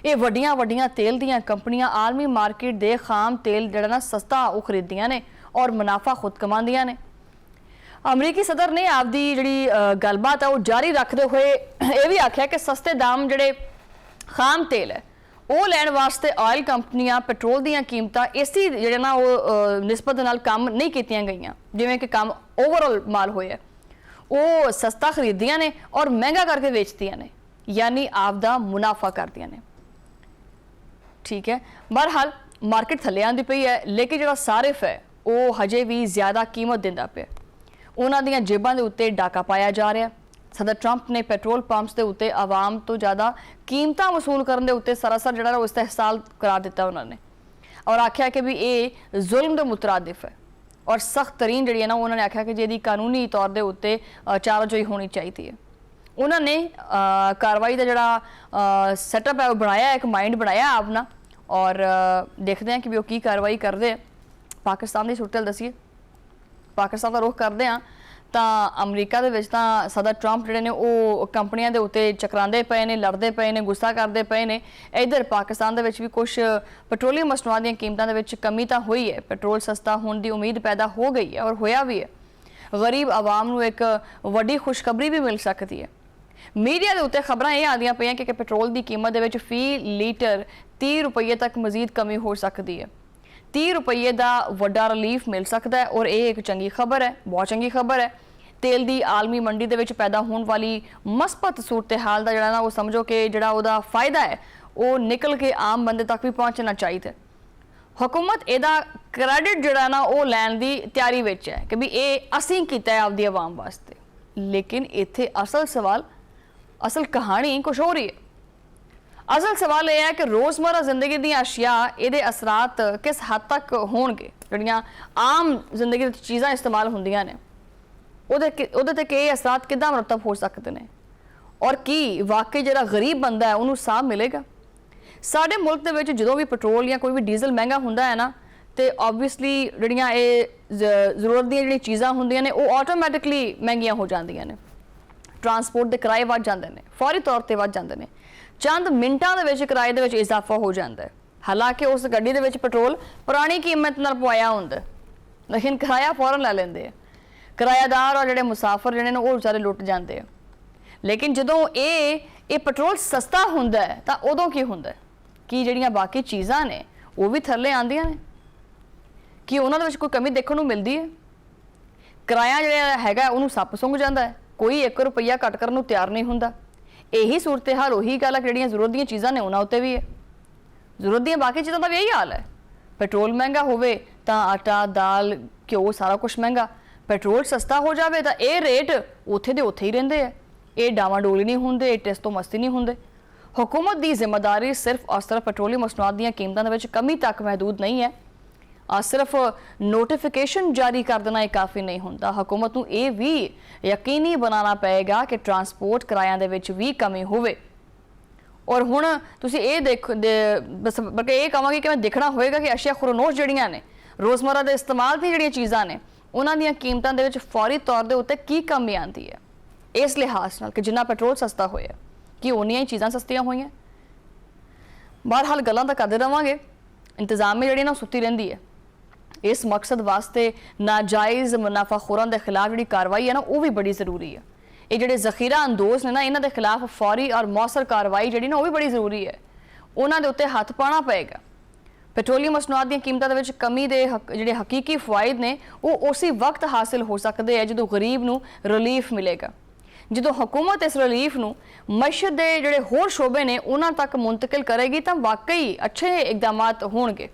ਇਹ ਵੱਡੀਆਂ ਤੇਲ ਦੀਆਂ ਕੰਪਨੀਆਂ ਆਲਮੀ ਮਾਰਕੀਟ ਦੇ ਖਾਮ ਤੇਲ ਜਿਹੜਾ ਨਾ ਸਸਤਾ ਉਹ ਖਰੀਦਦੀਆਂ ਨੇ ਔਰ ਮੁਨਾਫਾ ਖੁਦ ਕਮਾਉਂਦੀਆਂ ਨੇ। ਅਮਰੀਕੀ ਸਦਰ ਨੇ ਆਪਦੀ ਜਿਹੜੀ ਗੱਲਬਾਤ ਹੈ ਉਹ ਜਾਰੀ ਰੱਖਦੇ ਹੋਏ ਇਹ ਵੀ ਆਖਿਆ ਕਿ ਸਸਤੇ ਦਾਮ ਜਿਹੜੇ ਖਾਮ ਤੇਲ ਹੈ ਉਹ ਲੈਣ ਵਾਸਤੇ ਆਇਲ ਕੰਪਨੀਆਂ ਪੈਟਰੋਲ ਦੀਆਂ ਕੀਮਤਾਂ ਇਸੇ ਜਿਹੜੇ ਨਾ ਉਹ ਨਿਸਬਤ ਨਾਲ ਕੰਮ ਨਹੀਂ ਕੀਤੀਆਂ ਗਈਆਂ ਜਿਵੇਂ ਕਿ ਕੰਮ ਓਵਰਆਲ ਮਾਲ ਹੋਇਆ। ਉਹ ਸਸਤਾ ਖਰੀਦਦੀਆਂ ਨੇ ਔਰ ਮਹਿੰਗਾ ਕਰਕੇ ਵੇਚਦੀਆਂ ਨੇ, ਯਾਨੀ ਆਪਦਾ ਮੁਨਾਫਾ ਕਰਦੀਆਂ ਨੇ। ਠੀਕ ਹੈ, ਬਹਰਹਾਲ ਮਾਰਕੀਟ ਥੱਲੇ ਆਂਦੀ ਪਈ ਹੈ, ਲੇਕਿਨ ਜਿਹੜਾ ਸਾਰਿਫ ਹੈ ਉਹ ਹਜੇ ਵੀ ਜ਼ਿਆਦਾ ਕੀਮਤ ਦਿੰਦਾ ਪਿਆ। ਉਹਨਾਂ ਦੀਆਂ ਜੇਬਾਂ ਦੇ ਉੱਤੇ ਡਾਕਾ ਪਾਇਆ ਜਾ ਰਿਹਾ। ਸਦਰ ਟਰੰਪ ਨੇ ਪੈਟਰੋਲ ਪੰਪਸ ਦੇ ਉੱਤੇ ਆਵਾਮ ਤੋਂ ਜ਼ਿਆਦਾ ਕੀਮਤਾਂ ਵਸੂਲ ਕਰਨ ਦੇ ਉੱਤੇ ਸਰਾਸਰ ਜਿਹੜਾ ਉਹ ਇਸਤਹਿਸਾਲ ਕਰਾਰ ਦਿੱਤਾ ਉਹਨਾਂ ਨੇ ਔਰ ਆਖਿਆ ਕਿ ਵੀ ਇਹ ਜ਼ੁਲਮ ਦੇ ਮੁਤਰਾਦਿਫ ਹੈ ਔਰ ਸਖਤ ਤਰੀਨ ਜਿਹੜੀ ਹੈ ਨਾ ਉਹਨਾਂ ਨੇ ਆਖਿਆ ਕਿ ਜਿਹਦੀ ਕਾਨੂੰਨੀ ਤੌਰ ਦੇ ਉੱਤੇ ਚਾਰਾਜੋਈ ਹੋਣੀ ਚਾਹੀਦੀ ਹੈ। ਉਹਨਾਂ ਨੇ ਕਾਰਵਾਈ ਦਾ ਜਿਹੜਾ ਸੈਟਅਪ ਹੈ ਉਹ ਬਣਾਇਆ, ਇੱਕ ਮਾਈਂਡ ਬਣਾਇਆ ਆਪਣਾ ਔਰ ਦੇਖਦੇ ਹਾਂ ਕਿ ਵੀ ਉਹ ਕੀ ਕਾਰਵਾਈ ਕਰਦੇ ਆ। ਪਾਕਿਸਤਾਨ ਦੀ ਸੁਰਤ ਦੱਸੀਏ, ਪਾਕਿਸਤਾਨ ਦਾ ਰੁਖ ਕਰਦੇ ਹਾਂ ਤਾਂ ਅਮਰੀਕਾ ਦੇ ਵਿੱਚ ਤਾਂ ਸਦਰ ਟਰੰਪ ਜਿਹੜੇ ਨੇ ਉਹ ਕੰਪਨੀਆਂ ਦੇ ਉੱਤੇ ਚਕਰਾਉਂਦੇ ਪਏ ਨੇ, ਲੜਦੇ ਪਏ ਨੇ, ਗੁੱਸਾ ਕਰਦੇ ਪਏ ਨੇ। ਇੱਧਰ ਪਾਕਿਸਤਾਨ ਦੇ ਵਿੱਚ ਵੀ ਕੁਝ ਪੈਟਰੋਲੀਅਮ ਮਸਨੂਆਤ ਦੀਆਂ ਕੀਮਤਾਂ ਦੇ ਵਿੱਚ ਕਮੀ ਤਾਂ ਹੋਈ ਹੈ, ਪੈਟਰੋਲ ਸਸਤਾ ਹੋਣ ਦੀ ਉਮੀਦ ਪੈਦਾ ਹੋ ਗਈ ਹੈ ਔਰ ਹੋਇਆ ਵੀ ਹੈ। ਗਰੀਬ ਆਵਾਮ ਨੂੰ ਇੱਕ ਵੱਡੀ ਖੁਸ਼ਖਬਰੀ ਵੀ ਮਿਲ ਸਕਦੀ ਹੈ। ਮੀਡੀਆ ਦੇ ਉੱਤੇ ਖਬਰਾਂ ਇਹ ਆਉਂਦੀਆਂ ਪਈਆਂ ਕਿ ਪੈਟਰੋਲ ਦੀ ਕੀਮਤ ਦੇ ਵਿੱਚ ਫੀ ਲੀਟਰ 30 ਰੁਪਏ ਤੱਕ ਮਜ਼ੀਦ ਕਮੀ ਹੋ ਸਕਦੀ ਹੈ। 30 ਰੁਪਏ ਦਾ ਵੱਡਾ ਰਿਲੀਫ ਮਿਲ ਸਕਦਾ ਹੈ ਔਰ ਇਹ ਇੱਕ ਚੰਗੀ ਖਬਰ ਹੈ, ਬਹੁਤ ਚੰਗੀ ਖਬਰ ਹੈ। ਤੇਲ ਦੀ ਆਲਮੀ ਮੰਡੀ ਦੇ ਵਿੱਚ ਪੈਦਾ ਹੋਣ ਵਾਲੀ ਮਸਬਤ ਸੂਰਤ-ਏ-ਹਾਲ ਦਾ ਜਿਹੜਾ ਨਾ ਉਹ ਸਮਝੋ ਕਿ ਜਿਹੜਾ ਉਹਦਾ ਫਾਇਦਾ ਹੈ ਉਹ ਨਿਕਲ ਕੇ ਆਮ ਬੰਦੇ ਤੱਕ ਵੀ ਪਹੁੰਚਣਾ ਚਾਹੀਦਾ। ਹੁਕੂਮਤ ਇਹਦਾ ਕ੍ਰੈਡਿਟ ਜਿਹੜਾ ਨਾ ਉਹ ਲੈਣ ਦੀ ਤਿਆਰੀ ਵਿੱਚ ਹੈ ਕਿ ਵੀ ਇਹ ਅਸੀਂ ਕੀਤਾ ਹੈ ਆਪਦੀ ਆਵਾਮ ਵਾਸਤੇ, ਲੇਕਿਨ ਇੱਥੇ ਅਸਲ ਕਹਾਣੀ ਕੁਛ ਹੋ ਰਹੀ ਹੈ। ਅਸਲ ਸਵਾਲ ਇਹ ਹੈ ਕਿ ਰੋਜ਼ਮਰਾ ਜ਼ਿੰਦਗੀ ਦੀਆਂ ਅਸ਼ਿਆ ਇਹਦੇ ਅਸਰਾਤ ਕਿਸ ਹੱਦ ਤੱਕ ਹੋਣਗੇ। ਜਿਹੜੀਆਂ ਆਮ ਜ਼ਿੰਦਗੀ ਵਿੱਚ ਚੀਜ਼ਾਂ ਇਸਤੇਮਾਲ ਹੁੰਦੀਆਂ ਨੇ ਉਹਦੇ ਤੇ ਕੀ ਅਸਰਾਤ ਕਿੱਦਾਂ ਮਰਤਬ ਹੋ ਸਕਦੇ ਨੇ ਔਰ ਕੀ ਵਾਕਈ ਜਿਹੜਾ ਗਰੀਬ ਬੰਦਾ ਹੈ ਉਹਨੂੰ ਸਾਹ ਮਿਲੇਗਾ। ਸਾਡੇ ਮੁਲਕ ਦੇ ਵਿੱਚ ਜਦੋਂ ਵੀ ਪੈਟਰੋਲ ਜਾਂ ਕੋਈ ਵੀ ਡੀਜ਼ਲ ਮਹਿੰਗਾ ਹੁੰਦਾ ਹੈ ਨਾ ਤੇ ਆਬਵੀਅਸਲੀ ਜਿਹੜੀਆਂ ਇਹ ਜ਼ਰੂਰਤ ਦੀਆਂ ਜਿਹੜੀਆਂ ਚੀਜ਼ਾਂ ਹੁੰਦੀਆਂ ਨੇ ਉਹ ਆਟੋਮੈਟਿਕਲੀ ਮਹਿੰਗੀਆਂ ਹੋ ਜਾਂਦੀਆਂ ਨੇ। ਟਰਾਂਸਪੋਰਟ ਦੇ ਕਿਰਾਏ ਵੱਧ ਜਾਂਦੇ ਨੇ, ਫੌਰੀ ਤੌਰ ਤੇ ਵੱਧ ਜਾਂਦੇ ਨੇ। ਚੰਦ ਮਿੰਟਾਂ ਦੇ ਵਿੱਚ ਕਿਰਾਏ ਦੇ ਵਿੱਚ ਇਜ਼ਾਫਾ ਹੋ ਜਾਂਦਾ ਹੈ, ਹਾਲਾਂਕਿ ਉਸ ਗੱਡੀ ਦੇ ਵਿੱਚ ਪੈਟਰੋਲ ਪੁਰਾਣੀ ਕੀਮਤ ਨਾਲ ਪਵਾਇਆ ਹੁੰਦਾ, ਲੇਕਿਨ ਕਿਰਾਇਆ ਫੌਰਨ ਲੈ ਲੈਂਦੇ ਆ। ਕਿਰਾਏਦਾਰ ਔਰ ਜਿਹੜੇ ਮੁਸਾਫਰ ਜਿਹੜੇ ਨੇ ਉਹ ਵਿਚਾਰੇ ਲੁੱਟ ਜਾਂਦੇ ਆ। ਲੇਕਿਨ ਜਦੋਂ ਇਹ ਪੈਟਰੋਲ ਸਸਤਾ ਹੁੰਦਾ ਹੈ ਤਾਂ ਉਦੋਂ ਕੀ ਹੁੰਦਾ ਕਿ ਜਿਹੜੀਆਂ ਬਾਕੀ ਚੀਜ਼ਾਂ ਨੇ ਉਹ ਵੀ ਥੱਲੇ ਆਉਂਦੀਆਂ ਨੇ, ਕਿ ਉਹਨਾਂ ਦੇ ਵਿੱਚ ਕੋਈ ਕਮੀ ਦੇਖਣ ਨੂੰ ਮਿਲਦੀ ਹੈ। ਕਿਰਾਇਆ ਜਿਹੜਾ ਹੈਗਾ ਉਹਨੂੰ ਸੱਪ ਸੁੰਘ ਜਾਂਦਾ ਹੈ, ਕੋਈ 1 ਰੁਪਈਆ ਘੱਟ ਕਰਨ ਨੂੰ ਤਿਆਰ ਨਹੀਂ ਹੁੰਦਾ। यही सूरत हाल उही गल है कि जिहड़ियां जरूरत दी चीज़ां ने उन्हां उत्ते भी है, जरूरत दी बाकी चीज़ों का भी यही हाल है। पेट्रोल महंगा होवे तां आटा दाल घ्यो सारा कुछ महंगा, पेट्रोल सस्ता हो जाए तो ये रेट उत्थे दे उत्थे ही रहिंदे है, ये डावाडोली नहीं होंदे, ये टेस्ट तो मस्ती नहीं होंदे। हुकूमत की जिम्मेदारी सिर्फ और सिर्फ पेट्रोलियम मसनूआत दी कीमतों के कमी तक महदूद नहीं है। सिर्फ नोटिफिकेशन जारी कर देना ही काफ़ी नहीं होंदा, हुकूमत को यह भी यकीनी बनाना पएगा कि ट्रांसपोर्ट किराया दे विच भी कमी होवे। और हुण तुसीं ये देखो बस बल्कि ये कहांगी कि मैं देखना होएगा कि अशिया खुरनोश जिहड़ियां ने रोज़मर्रा के इस्तेमाल दी जिहड़ियां चीज़ां ने उन्हां दीयां कीमतां दे विच फौरी तौर दे उत्ते की कमी आती है, इस लिहाज नाल कि जिन्ना पेट्रोल सस्ता होया कि उन्नियां ही चीज़ां सस्तियां होईयां। बहरहाल गल्लां तां करदे रहांगे, इंतजामी जिहड़ी ना सुत्ती रहिंदी है। इस मकसद वास्ते नाजायज़ मुनाफाखोरां के खिलाफ जी कार्रवाई है ना वो भी बड़ी जरूरी है। ये जोड़े जखीरा अंदोज ने ना इन्हों के खिलाफ फौरी और मौसर कार्रवाई जी ना वो भी बड़ी जरूरी है, उन्होंने उत्ते हथ पाना पेगा। पेट्रोलियम मसनूआत दी कीमतां दे विच कमी दे जिहड़े हकीकी फायदे ने वो उसी वक्त हासिल हो सकते हैं जो गरीब नूं रिलीफ मिलेगा, जो हुकूमत इस रिलीफ नूं मईशत के जिहड़े होर शोबे ने उन्हां तक मुंतकिल करेगी तो वाकई अच्छे इकदाम होणगे।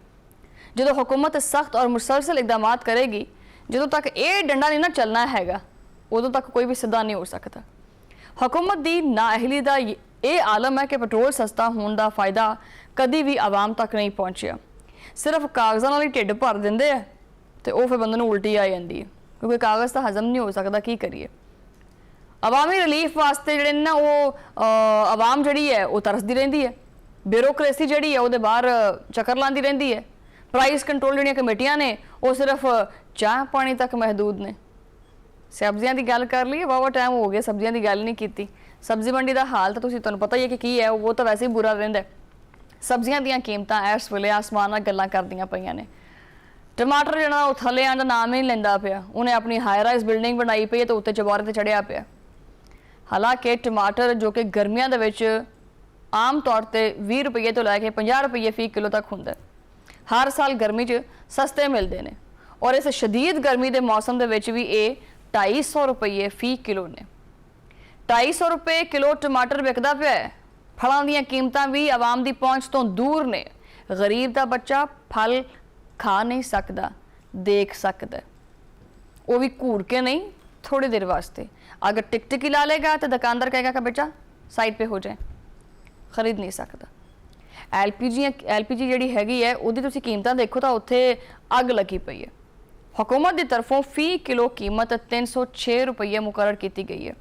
जो हुकूमत सख्त और मुसलसल इकदाम करेगी, जो तक ये डंडा नहीं ना चलना हैगा उदों तक कोई भी सीधा नहीं हो सकता। हुकूमत की नाअहली का ये आलम है कि पेट्रोल सस्ता होने का फायदा कभी भी आवाम तक नहीं पहुँचा, सिर्फ कागज़ां नाल ही ढिड भर देंदे है तो वह फिर बंदे नूं उल्टी आ जाती है, क्योंकि कागज़ तो हजम नहीं हो सकता। की करिए अवामी रिलीफ वास्ते जिहड़े ना वो आवाम जिहड़ी है वो तरसदी रहिंदी है, ब्यूरोक्रेसी जिहड़ी है वो बाहर चक्कर लांदी रहिंदी है, प्राइस कंट्रोल जिहड़ियां कमेटियां ने वो सिर्फ चाह पानी तक महदूद ने। सब्जियां की गल कर ली, वाह टाइम हो गया सब्जियां की गल नहीं की। सब्जी मंडी का हाल तो तुहानूं पता ही है कि की है, वो तो वैसे ही बुरा रहिंदा है। सब्जियां दी कीमतां इस वेले आसमान नाल गल्लां करदियां पईयां ने। टमाटर जिहड़ा वो थल्ले आउण दा नाम ही नहीं लैंदा पिया, उन्हें अपनी हाई राइज बिल्डिंग बनाई पई है तो उत्ते चबारे ते चढ़िया पिया। हालांकि टमाटर जो कि गर्मियां दे विच आम तौर पर 20 रुपये तो लैके 50 रुपये फी किलो तक हुंदा, हर साल गर्मी च सस्ते मिलते हैं और इस शदीद गर्मी के मौसम के विच भी ये 250 रुपये फी किलो ने। 250 रुपये किलो टमाटर विकदा पिया है। फलों दी कीमतां भी आवाम की पहुँच तो दूर ने। गरीब का बच्चा फल खा नहीं सकता, देख सकता, वो भी घूर के नहीं, थोड़ी देर वास्ते। अगर टिक ही ला लेगा तो दुकानदार कहेगा कि बेटा साइड पे हो जाए, खरीद नहीं सकता। एलपीजी जी हैगी है उहदी तुसीं कीमतां देखो तो उत्थे अग लगी पई है। हुकूमत की तरफों फी किलो कीमत 306 रुपये मुकर्रर की गई है,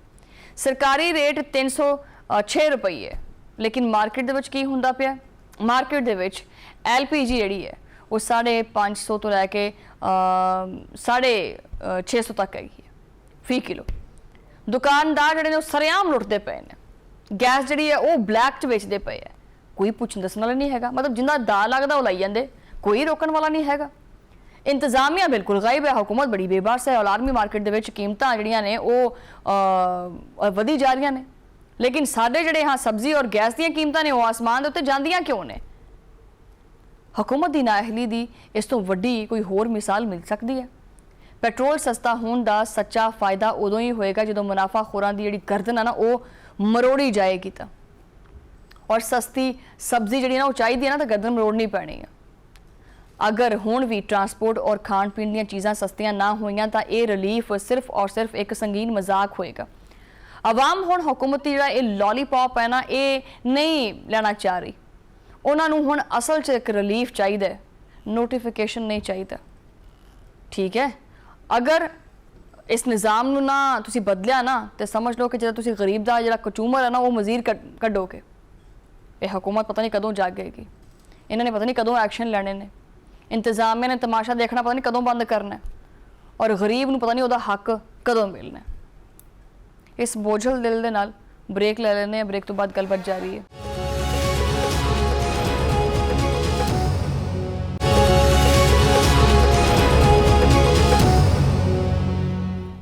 सरकारी रेट 306 रुपये, लेकिन मार्केट दे विच की हुंदा पिया, मार्केट दे विच एलपीजी जिहड़ी है वो 550 तो लैके 650 तक हैगी है फी किलो। दुकानदार जिहड़े ने सरेआम लुटते पे ने, गैस जिहड़ी है वो ब्लैक च बेचते पे है, कोई पुछन दसन वाला नहीं है, मतलब जिंदा दा लगता वो लाई जाते, कोई रोकन वाला नहीं है। इंतजामिया बिल्कुल गायब है, हुकूमत बड़ी बेबस है और आर्मी मार्केट दे विच कीमतां जिहड़ियां ने वो वधी जा रही ने, लेकिन साडे जिहड़े हाँ सब्जी और गैस दी कीमतां ने वो आसमान दे उत्ते जांदियां क्यों ने? हुकूमत की नाअहली दी इस तो वड्डी कोई होर मिसाल मिल सकती है। पेट्रोल सस्ता होने का सच्चा फायदा उदों ही होएगा जो मुनाफाखोरां दी जिहड़ी गर्दन है ना वो मरोड़ी जाएगी तो, और सस्ती सब्जी जी ना वो चाहिए है ना तो गर्दन मरोड़नी पैनी है। अगर हुण भी ट्रांसपोर्ट और खाण पीण दी चीज़ां सस्तियां ना होईयां तो ये रिलीफ सिर्फ और सिर्फ एक संगीन मजाक होएगा। आवाम हुण हुकूमती जिहड़ा ये लॉलीपॉप है ना ये नहीं लेना चाह रही, उन्होंने हुण असल च एक रिलीफ चाहिए, नोटिफिकेशन नहीं चाहिए। ठीक है, अगर इस निज़ाम नूं ना तुसीं बदलिया ना तो समझ लो कि जो तुसीं गरीब का जिहड़ा कचूमर है ना वो मज़ीर कड्डोगे। ये हुकूमत पता नहीं कदों जागेगी, इन्होंने पता नहीं कदों एक्शन लेने ने, इंतजामिया ने तमाशा देखना पता नहीं कदों बंद करना है, और गरीब नूं पता नहीं उसका हक कदों मिलना है। इस बोझल दिल दे नाल ब्रेक ले लेने, ब्रेक तो बाद गलबात जारी है।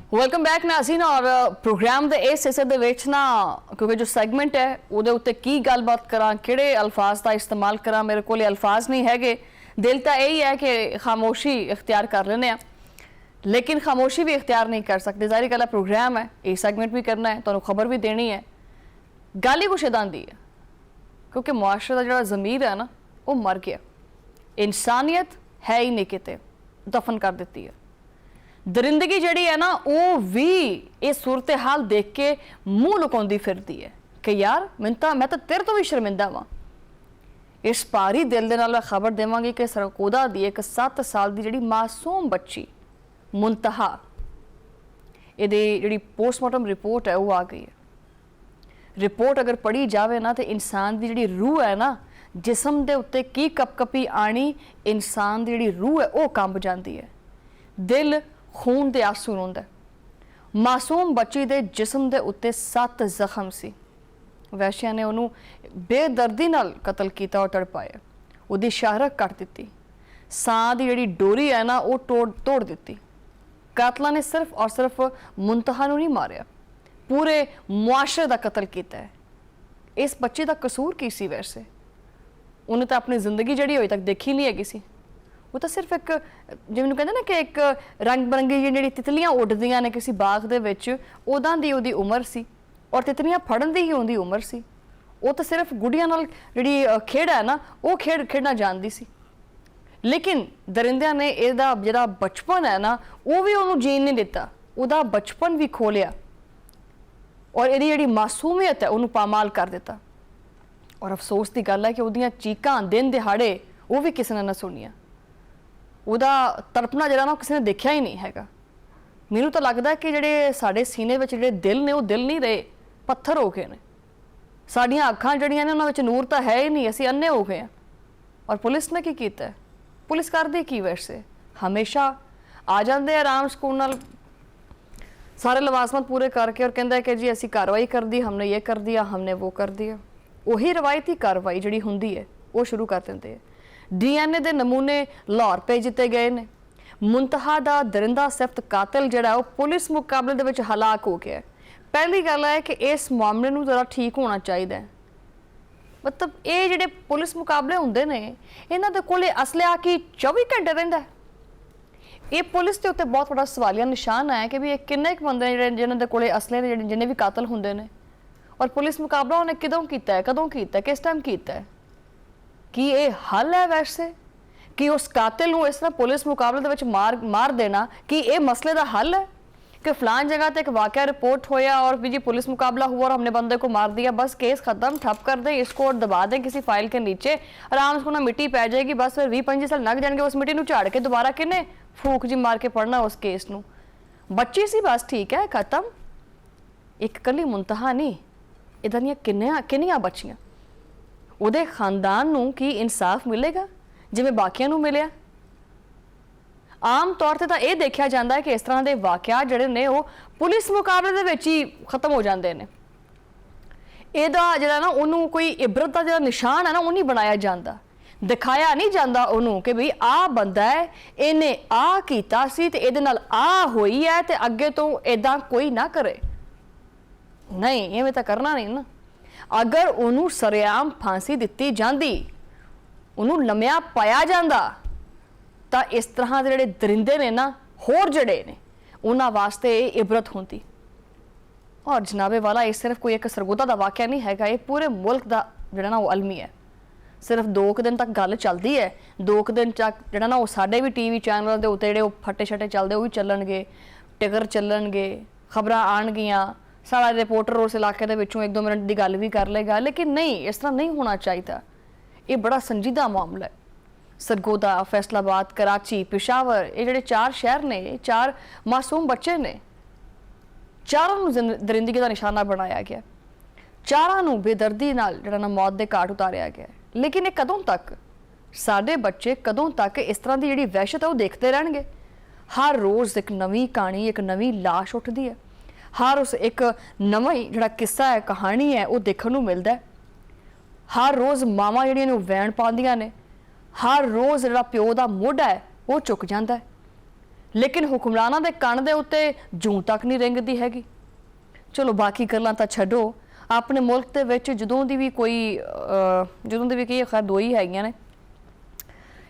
वेलकम बैक नाज़रीन, और प्रोग्राम के इस हिस्से दे विच ना क्योंकि जो सैगमेंट है उहदे उत्ते की गलबात करा, किहड़े अल्फाज का इस्तेमाल करा, मेरे को अल्फाज नहीं है, दिल तो यही है कि खामोशी इख्तियार कर लेने, लेकिन खामोशी भी इख्तियार नहीं कर सकते। जाहिर गल है प्रोग्राम है, ये सैगमेंट भी करना है, तो खबर भी देनी है, गल ही कुछ इदां दी है क्योंकि मुआशरे का जो ज़मीर है ना वो मर गया, इंसानियत है ही नहीं, किते दफन कर दी है। दरिंदगी जिहड़ी है ना वो भी ये सूरत हाल देख के मूँह लुकाउंदी फिरदी है कि यार मैं तो तेरे तो भी शर्मिंदा वां। इस भारी दिल दे नाल मैं खबर देवांगी कि सरगोदा दी एक 7 साल की जिहड़ी मासूम बच्ची मुंतहा, इहदी जिहड़ी पोस्टमार्टम रिपोर्ट है वो आ गई है। रिपोर्ट अगर पढ़ी जाए ना तो इंसान की जिहड़ी रूह है ना, जिसम के उत्ते की कपकपी आनी, इंसान की जिहड़ी रूह है वो कंब जाती है, दिल खून के आंसू रोंदा है। मासूम बच्ची के जिसम के उत्ते 7 जख्म सी, वैश्या ने उन्होंने बेदर्दी नाल कतल किया और तड़पाया, उसकी शाहरक कट दी, साह की जिहड़ी डोरी है ना वो तोड़ दी। कातला ने सिर्फ और सिर्फ मुंतहा नहीं मारिया, पूरे मुआशरे का कतल किया है। इस बच्चे का कसूर की सी? वैसे उन्हें तो अपनी जिंदगी जी अभी तक देखी नहीं है सी, वो तो सिर्फ एक जिवें कहते ना कि एक रंग बिरंगी जी तितलियां उड़दियां ने किसी बाग दे विच, उदां दी उहदी उम्र सी और तितलियां फड़न दी ही उहदी उम्र सी। वो तो सिर्फ गुड़ियां नाल जिहड़ी खेड है ना वो खेडना जानदी सी, लेकिन दरिंदियां ने इहदा जिहड़ा बचपन है ना वो भी उहनूं जीण नहीं दिता, उहदा बचपन भी खोलिया और इहदी जिहड़ी मासूमियत है उहनूं पामाल कर दिता। और अफसोस की गल है कि उहदियां चीकां दिन दिहाड़े वो भी किसी ने ना सुनिया, उहदा तड़पना जिहड़ा ना किसी ने देखिया ही नहीं हैगा। मैनूं तो लगदा है कि जिहड़े साडे सीने विच जिहड़े दिल ने वो दिल नहीं रहे, पत्थर हो गए ने। साडियां अखां जिहड़ियां ने उहनां विच नूर तो है ही नहीं, असीं अन्ने हो गए हैं। और पुलिस ने की कीता है? पुलिस करदी की वैसे? हमेशा आ जाते आराम सुकून नाल सारे लवाजमत पूरे करके और कहता है कि जी असी कार्रवाई कर दी, हमने ये कर दिया, हमने वो कर दिया। वही रवायती कार्रवाई जिहड़ी हुंदी है वो शुरू कर देंगे है। DNA के नमूने लाहौर भेज दिते गए ने। मुंतहा दा दरिंदा सिफ्त कातिल जिहड़ा वो पुलिस मुकाबले दे विच हलाक हो गया। पहली गल है कि इस मामले नूं जरा ठीक होना चाहिए। मतलब ये जिहड़े पुलिस मुकाबले हुंदे ने इन्हां दे कोले असलिया की 24 घंटे रहिंदा है। ये पुलिस के उत्ते बहुत बड़ा सवालिया निशान है कि भी ये किन्ने बंदे ने जिन्हां दे कोले असले ने जिन्ने भी कातल हुंदे ने, और पुलिस मुकाबला उन्हें किदों कीता है, कदों कीता है, किस टाइम कीता है? कि ये हल है वैसे कि उस कातिल नूं इस तरह पुलिस मुकाबले दे विच मार देना कि ये मसले का हल है? कि फलान जगह तो एक वाकया रिपोर्ट होया और भी जी पुलिस मुकाबला हुआ और हमने बंदे को मार दिया, बस केस खत्म, ठप कर दें इसको और दबा दें किसी फाइल के नीचे, आराम से ना मिट्टी पै जाएगी, बस फिर 20-25 साल लग जाएंगे उस मिट्टी नूं झाड़ के दोबारा किन्ने फूक जी मार के पढ़ना उस केस नूं। बच्ची सी बस ठीक है खत्म। एक कली मुंतहा नहीं, इदां दियां किन्नियां बच्चियां। उहदे खानदान नूं की इंसाफ मिलेगा जिवें बाकियां नूं मिलिया? आम तौर पर तो यह देखा जाता है कि इस तरह के वाकया जिहड़े ने वो पुलिस मुकाबले दे विच ही खत्म हो जाते हैं। इहदा जिहड़ा ना उन्होंने कोई इबरत का जिहड़ा निशान है ना वो नहीं बनाया जाता, दिखाया नहीं जाता उन्होंने कि भाई आ बंदा है, इन्हें आ कीता सी ते इहदे नाल आ होई है ते अगे तो इदां कोई ना करे। नहीं, इवें तो करना नहीं ना। अगर उन्होंने सरेआम फांसी दिती जाती, उन्होंने लम्या पाया जाता, तो इस तरह के जिहड़े दरिंदे ने ना होर जड़े ने उन्हां वास्ते इबरत होंदी। और जनाबे वाला ये सिर्फ कोई एक सरगोदा का वाकया नहीं हैगा, ये पूरे मुल्क का जिहड़ा ना वो अलमी है। सिर्फ 2 दिन तक गल चलती है, 2 दिन तक जिहड़ा ना वो साडे भी TV चैनलों के उत्ते जिहड़े फटे छटे चलते वो भी चलणगे, टिकर चलणगे, खबरां आउणगियां, सारा रिपोर्टर उस इलाके के विचों 1-2 मिनट की गल भी कर लेगा। लेकिन नहीं, इस तरह नहीं होना चाहिए। ये बड़ा संजीदा मामला है। सरगोदा, फैसलाबाद, कराची, पेशावर, ये जिहड़े 4 शहर ने, 4 मासूम बच्चे ने, चारों नूं दरिंदगी का निशाना बनाया गया, चारों नूं बेदर्दी नाल जिहड़ा ना मौत दे घाट उतारिया गया। लेकिन ये कदों तक, साडे बच्चे कदों तक इस तरह की जिहड़ी वहशत है वो देखते रहणगे? हर रोज़ एक नवीं कहानी, एक नवीं लाश उठदी है, हर उस एक नवा ही जिहड़ा किस्सा है, कहानी है वो देखण नूं मिलदा है। हर रोज़ मावां जिहड़ियां ने वैण पाउंदियां ने, हर रोज़ जिहड़ा प्यो दा मोढा है वो चुक जाता है। लेकिन हुक्मरानां दे कण दे उत्ते जूं तक नहीं रिंगदी हैगी। चलो बाकी गल्लां तां छड्डो, अपने मुल्क दे विच जदों दी भी की खैर 2 ही हैगियां ने।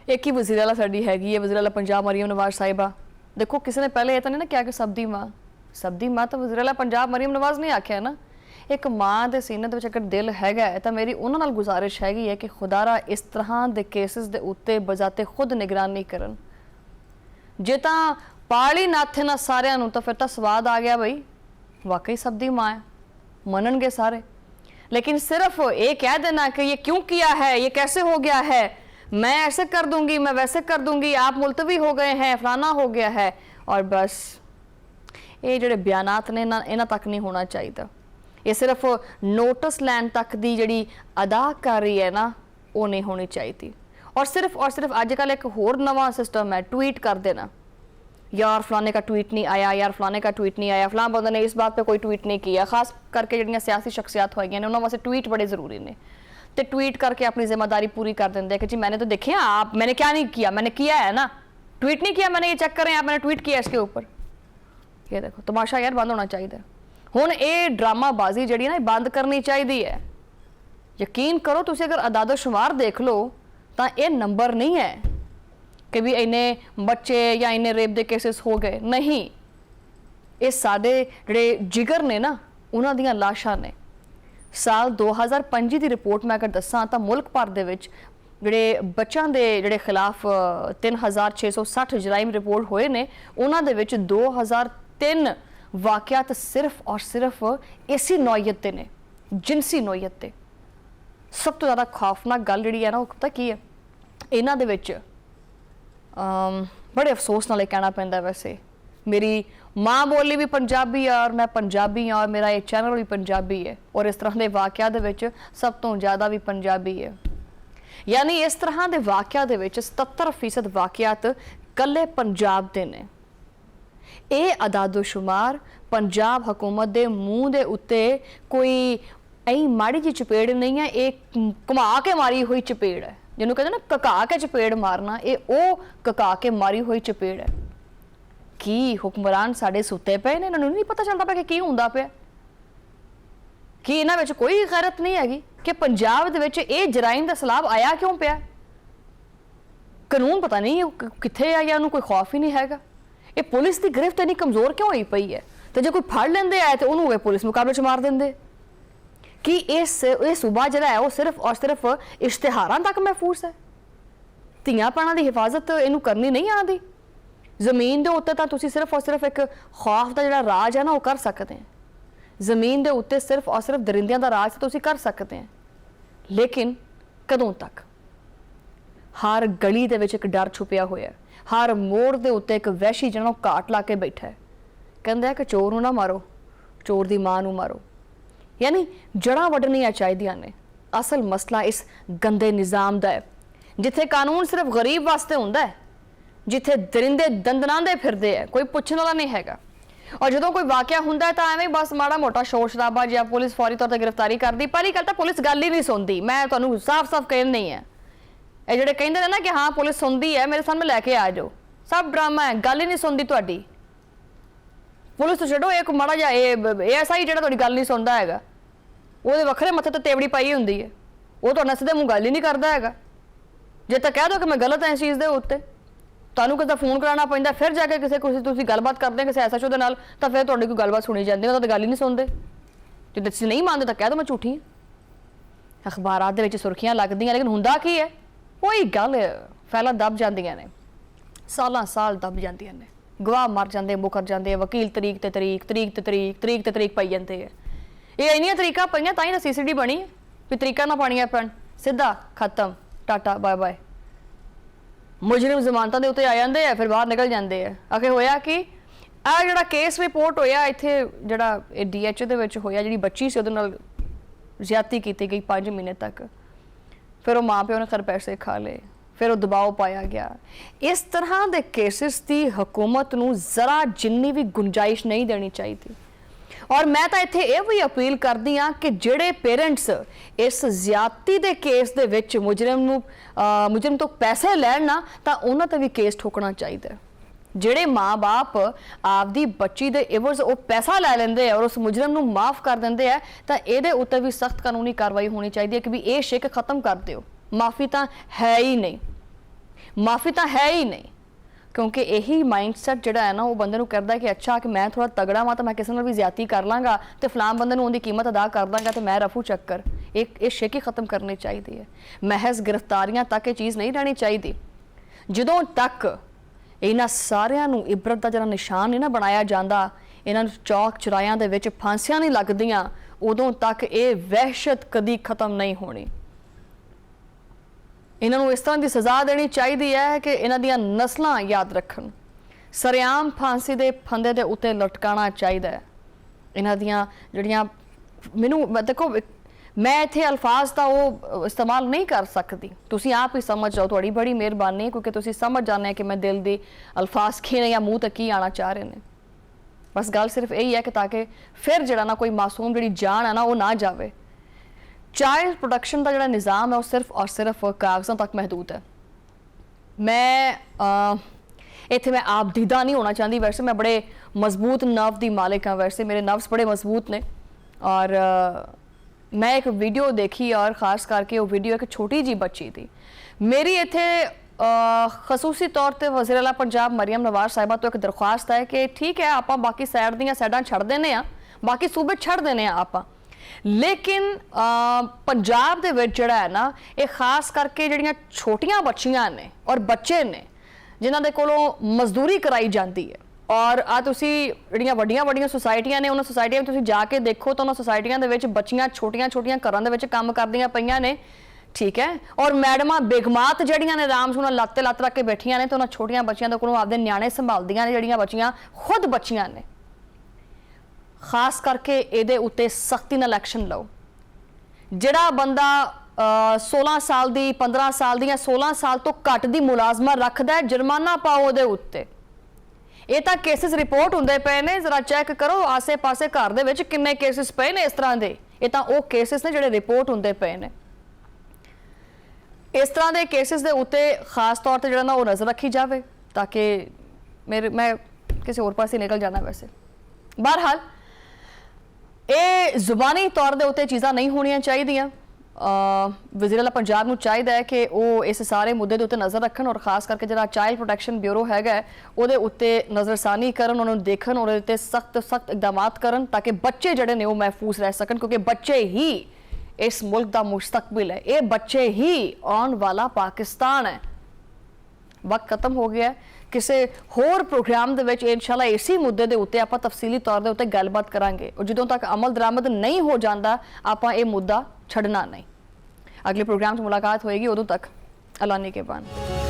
एक ही वज़ीर आला साडी हैगी है, वज़ीर आला पंजाब मरीम नवाज़ साहिबा। देखो किसी ने पहले ये तो नहीं ना क्या कि सब दी माँ तो वज़ीर आला पंजाब मरीम नवाज़ नहीं आख्या ना, एक माँ के सीने दे विच अगर दिल हैगा है तो मेरी उन्हां नाल गुजारिश हैगी है कि खुदारा इस तरह के केसिस के उत्ते बजाते खुद निगरानी करन। जे तां पाली नाथे ना सारिਆਂ ਨੂੰ ਤਾਂ ਫਿਰ ਤਾਂ ਸਵਾਦ आ गया बई वाकई सब दी माँ है, मननगे सारे। लेकिन सिर्फ ये कह देना कि ये क्यों किया है, ये कैसे हो गया है, मैं ऐसे कर दूंगी, मैं वैसे कर दूंगी, आप मुलतवी हो गए हैं, फलाना हो गया है, और बस ये ਜਿਹੜੇ ਬਿਆਨਾਤ ਨੇ ਇਹਨਾਂ ਤੱਕ नहीं होना चाहिए। ये सिर्फ नोटिस लैन तक दी ਜਿਹੜੀ अदाकारी है ना वो नहीं होनी चाहिए। और सिर्फ अजकल एक होर नवा सिस्टम है, ट्वीट कर देना, यार फलाने का ट्वीट नहीं आया, यार फलाने का ट्वीट नहीं आया, फलां बंदे ने इस बात पे कोई ट्वीट नहीं किया। खास करके जिहड़ियां सियासी शख्सियात होईयां ने उन्होंने वास्ते ट्वीट बड़े ज़रूरी ने, तो ट्वीट करके अपनी जिम्मेदारी पूरी कर देंगे हैं कि जी मैंने तो देखे आप, मैंने क्या नहीं किया, मैंने किया है ना, ट्वीट नहीं किया मैंने, ये चेक करें आप, मैंने ट्वीट किया इसके ऊपर। ये देखो तमाशा यार बंद होना चाहिए। हुण ये ड्रामाबाजी जिहड़ी ना बंद करनी चाहिए है। यकीन करो तुसीं अगर अदाद शुमार देख लो तो ये नंबर नहीं है कि भी इन्ने बच्चे या इन्ने रेप के केसेस हो गए, नहीं, ये साडे जिहड़े जिगर ने ना उन्हां दियां लाशां ने। साल 2025 की रिपोर्ट मैं अगर दसां तो मुल्क भर दे विच जिहड़े बच्चों के जिहड़े खिलाफ 3660 जराइम रिपोर्ट होए ने, उन्हां दे विच 2003 वाक़यात सिर्फ और सिर्फ इसी नौयत के ने, जिनसी नौयत के। सब तो ज़्यादा खौफनाक गल जिहड़ी है ना वो पता की है, इन्हां दे विच बड़े अफसोस नाल कहना पैंदा, वैसे मेरी माँ बोली भी पंजाबी है और मैं पंजाबी हाँ और मेरा ये चैनल भी पंजाबी है, और इस तरह के वाक़या दे विच सब तो ज़्यादा भी पंजाबी है। यानी इस तरह के वाक़या दे विच 77% वाक़यात कल्ले पंजाब दे ने। ये अदादोशुमार पंजाब हुकूमत के मूँह के उत्ते कोई ऐ माड़ी जी चपेड़ नहीं है, ये घुमा के मारी हुई चपेड़ है, जिन्होंने कहते ना कका के चपेड़ मारना, ये ओ कका के मारी हुई चपेड़ है। की हुक्मरान साडे सुते पे ने, इन्होंने नहीं पता चलता पाया कि की हुंदा पिया, कि इन्हां विच कोई गैरत नहीं हैगी कि पंजाब दे विच ये जराइम दा सैलाब आया क्यों पिया। कानून पता नहीं कित्थे आ, या उन्होंने कोई खौफ ही नहीं हैगा। ये पुलिस की गिरफ्त इन्नी कमज़ोर क्यों होई पई है, तो जो कोई फड़ लेंदे है तो उन्होंने पुलिस मुकाबले च मार देंदे। कि ये सूबा जिहड़ा है वो सिर्फ और सिर्फ इश्तिहारां तक महफूज है, धीआं भैणां दी हिफाजत इनू करनी नहीं आती। जमीन के उत्ते तो सिर्फ और सिर्फ एक खौफ का जिहड़ा राज है ना वो कर सकते हैं, जमीन के उत्ते सिर्फ और सिर्फ दरिंदियां का राज तो कर सकते हैं, लेकिन कदों तक। हर गली दे विच एक डर छुपिया होया, हर मोड़ के उत्ते एक वैशी जिहड़ा घाट ला के बैठा है, कहंदा है कि चोर नूं ना मारो, चोर दी मां नूं मारो। यानी जड़ां वड्डणियां चाहिदियां ने। असल मसला इस गंदे निज़ाम दा है, जिथे कानून सिर्फ गरीब वास्ते हुंदा है, जिथे दरिंदे दंदनांदे फिरदे है, कोई पुछण वाला नहीं हैगा। और जो कोई वाक़या हुंदा है तो एवें बस माड़ा मोटा शोर शराबा या पुलिस फौरी तौर पर गिरफ्तारी करती। पहली गल तो पुलिस गल ही नहीं सुनती, मैं तुहानूं साफ साफ कहन नहीं है। ये जिहड़े कहंदे ने ना कि हाँ पुलिस सुनती है, मेरे सामने लैके आ जाओ, सब ड्रामा है, गल ही नहीं सुनती तुहाडी पुलिस। तो छड्डो एक माड़ा जिहा ASI जिहड़ा तुहाडी गल नहीं सुनदा हैगा, ਉਹਦੇ ਵੱਖਰੇ मत्थे तो तेवड़ी पाई ਹੁੰਦੀ है, वो तो सिद्धे मूँह गल ही नहीं करता हैगा। जे तो कह दो कि मैं गलत है इस चीज़ के उत्ते, ਤੁਹਾਨੂੰ ਕਿਸੇ ਦਾ ਫੋਨ ਕਰਾਉਣਾ ਪੈਂਦਾ, ਫਿਰ ਜਾ ਕੇ ਕਿਸੇ ਤੁਸੀਂ ਗੱਲਬਾਤ ਕਰਦੇ ਕਿਸੇ SHO ਦੇ ਨਾਲ, ਤਾਂ ਫਿਰ ਤੁਹਾਡੀ ਕੋਈ ਗੱਲਬਾਤ ਸੁਣੀ ਜਾਂਦੀ, ਉਹ ਤਾਂ ਗੱਲ ਹੀ ਨਹੀਂ ਸੁਣਦੇ। ਜੇ ਤੁਸੀਂ ਨਹੀਂ ਮੰਨਦੇ ਤਾਂ ਕਹਿ ਦਿਓ ਮੈਂ ਝੂਠੀ ਹਾਂ। ਅਖਬਾਰਾਂ ਦੇ ਵਿੱਚ ਸੁਰਖੀਆਂ ਲੱਗਦੀਆਂ, ਲੇਕਿਨ ਹੁੰਦਾ ਕੀ ਹੈ, ਉਹੀ ਗੱਲ ਫੈਲਾ ਦਬ ਜਾਂਦੀਆਂ ਨੇ, ਸਾਲਾਂ ਸਾਲ ਦਬ ਜਾਂਦੀਆਂ ਨੇ, ਗਵਾਹ ਮਰ ਜਾਂਦੇ, ਮੁਕਰ ਜਾਂਦੇ, ਵਕੀਲ ਤਰੀਕ ਤੇ ਤਰੀਕ ਪਾਈ ਜਾਂਦੇ ਆ। ਇਹ ਇੰਨੀਆਂ ਤਰੀਕਾਂ ਪਈਆਂ ਤਾਂ ਹੀ ਤਾਂ CCD ਬਣੀ ਵੀ ਤਰੀਕਾਂ ਨਾ ਪਾਣੀਆਂ ਪੈਣ, ਸਿੱਧਾ ਖਤਮ, ਟਾਟਾ ਬਾਏ ਬਾਏ। मुजरिम जमानतां दे उत्ते आ जांदे आ, फिर बाहर निकल जाते हैं। आखिर होया कि आ जिहड़ा केस रिपोर्ट होया इत्थे जिहड़ा DH दे विच होया, जिहड़ी बच्ची सी उहदे नाल ज्यादती कीती गई 5 महीने तक, फिर वो माँ प्यो ने खर पैसे खा ले, फिर वो दबाव पाया गया। इस तरह के केसिस की हुकूमत नूं जरा जिन्नी भी गुंजाइश नहीं देनी चाहिए। और मैं तो इत्थे ये भी अपील करदी हाँ कि जिहड़े पेरेंट्स इस ज्यादती के केस दे विच मुजरिम तो पैसे लैण ना, तां उन्हां ते भी केस ठोकना चाहिए। जिहड़े माँ बाप आपदी बच्ची दे इवज़ वो पैसा लै लैंदे और उस मुजरिम नूं माफ़ कर दिंदे है, तां इहदे उत्ते भी सख्त कानूनी कार्रवाई होनी चाहिए कि भी ये शिक खत्म कर दिओ। माफ़ी तां है ही नहीं, माफ़ी तां है ही नहीं। क्योंकि यही माइंडसैट जिहड़ा है ना वो बंदे नूं करदा है कि अच्छा कि मैं थोड़ा तगड़ा वां तो मैं किसी नाल भी ज्यादती कर लांगा तो फलां बंदे नूं उहदी कीमत अदा कर दांगा तो मैं रफू चक्कर ये शेकी खत्म करनी चाहिए है। महज गिरफ्तारियां तक ये चीज़ नहीं रहनी चाहिए। जदों तक इन्हां सारियां नूं इबरत दा जिहड़ा निशान नहीं ना बनाया जांदा, इन्हां नूं चौक चौराहियां दे विच फांसियां नहीं लगदियां, उदों तक ये वहशत कदी खत्म नहीं होनी। इन्हां नूं इस तरह की सज़ा देनी चाहिए है कि इन्हां दियां नस्लां याद रखन। सरेआम फांसी दे फंदे दे उत्ते लटकाना चाहिए है। इन्हां दियां जिहड़ियां मैनूं देखो मैं इत्थे अल्फाज का वो इस्तेमाल नहीं कर सकती, तुसीं आप ही समझ जाओ, तुहाड़ी बड़ी मेहरबानी क्योंकि तुसीं समझ जाने कि मैं दिल दी अल्फाज की ने या मूँह तक की आना चाह रहे हैं। बस गल सिर्फ यही है कि ताकि फिर जिहड़ा ना कोई मासूम जिहड़ी जान है ना वो ना जावे। चाइल्ड प्रोटेक्शन का जिहड़ा निज़ाम है वो सिर्फ और सिर्फ कागज़ों तक महदूद है। मैं इत्थे मैं आप दीदा नहीं होना चाहती, वैसे मैं बड़े मजबूत नर्व की मालिक हाँ, वैसे मेरे नर्व्स बड़े मजबूत ने। और मैं एक वीडियो देखी और ख़ास करके वो वीडियो एक छोटी जी बच्ची थी। मेरी इत्थे खसूसी तौर पर वज़ीर आला पंजाब मरियम नवाज़ साहिबा तो एक दरख्वास्त है कि ठीक है आप बाकी साइड दी साइडां छड़ देने आ, बाकी सूबे छड़ देने आप, लेकिन पंजाब दे विच जिहड़ा है ना ये खास करके जिहड़ियां छोटियां बच्चियां ने और बच्चे ने जिन्हां दे कोलों मजदूरी कराई जाती है। और आ तुसी जिहड़ियां वड्डियां वड्डियां सोसाइटियां ने उन्हां सोसाइटियां में तुसी जाके देखो तो उन्हां सोसाइटियां दे विच बच्चियां छोटियां छोटियां घरां दे विच काम करदियां पईयां ने, ठीक है। और मैडमां बेगमात जिहड़ियां ने आराम से उन्हां लत्ते लत्त रख के बैठियां ने तो उन्हां छोटियां बच्चियां दे कोलों आपदे न्याणे संभालदियां ने, जिहड़ियां बच्चियां खुद बच्चियां ने। खास करके इहदे उत्ते सख्ती नाल एक्शन लो। जिहड़ा बंदा 16 साल दी 15 साल दी या 16 साल तो घट दी मुलाजमा रखदा है, जुर्माना पाओ उहदे उत्ते। ये तो केसिस रिपोर्ट होंदे पे ने, जरा चैक करो आसे पासे घर दे विच किन्ने केसिस पे ने इस तरह दे। ये तो वो केसिस ने जिहड़े रिपोर्ट होंदे पे ने। इस तरह के केसिस दे उत्ते खास तौर पर जिहड़ा ना वो नज़र रखी जाए ताकि मैं किसी होर पासे निकल जाना। वैसे बहरहाल ये जुबानी तौर के उत्ते चीज़ां नहीं होनियां चाहिए। वज़ीर आला पंजाब नूं चाहिए है कि वो इस सारे मुद्दे के उत्ते नज़र रखन और खास करके जिहड़ा चाइल्ड प्रोटेक्शन ब्यूरो हैगा उहदे उत्ते नज़रसानी करन, उन्होंने देखन और उत्ते सख्त सख्त इकदाम करन ताकि बच्चे जिहड़े ने वो महफूज रह सकन, क्योंकि बच्चे ही इस मुल्क का मुस्तकबिल है, ये बच्चे ही आने वाला पाकिस्तान है। वक्त खत्म हो गया है। किसी होर प्रोग्राम दे विच इंशाअल्लाह इसी मुद्दे दे उत्ते आपां तफसीली तौर दे उत्ते गलबात करांगे और जदों तक अमल दरामद नहीं हो जाता आपां ये मुद्दा छड़ना नहीं। अगले प्रोग्राम च मुलाकात होएगी, उदों तक अल्लाह ने के बान।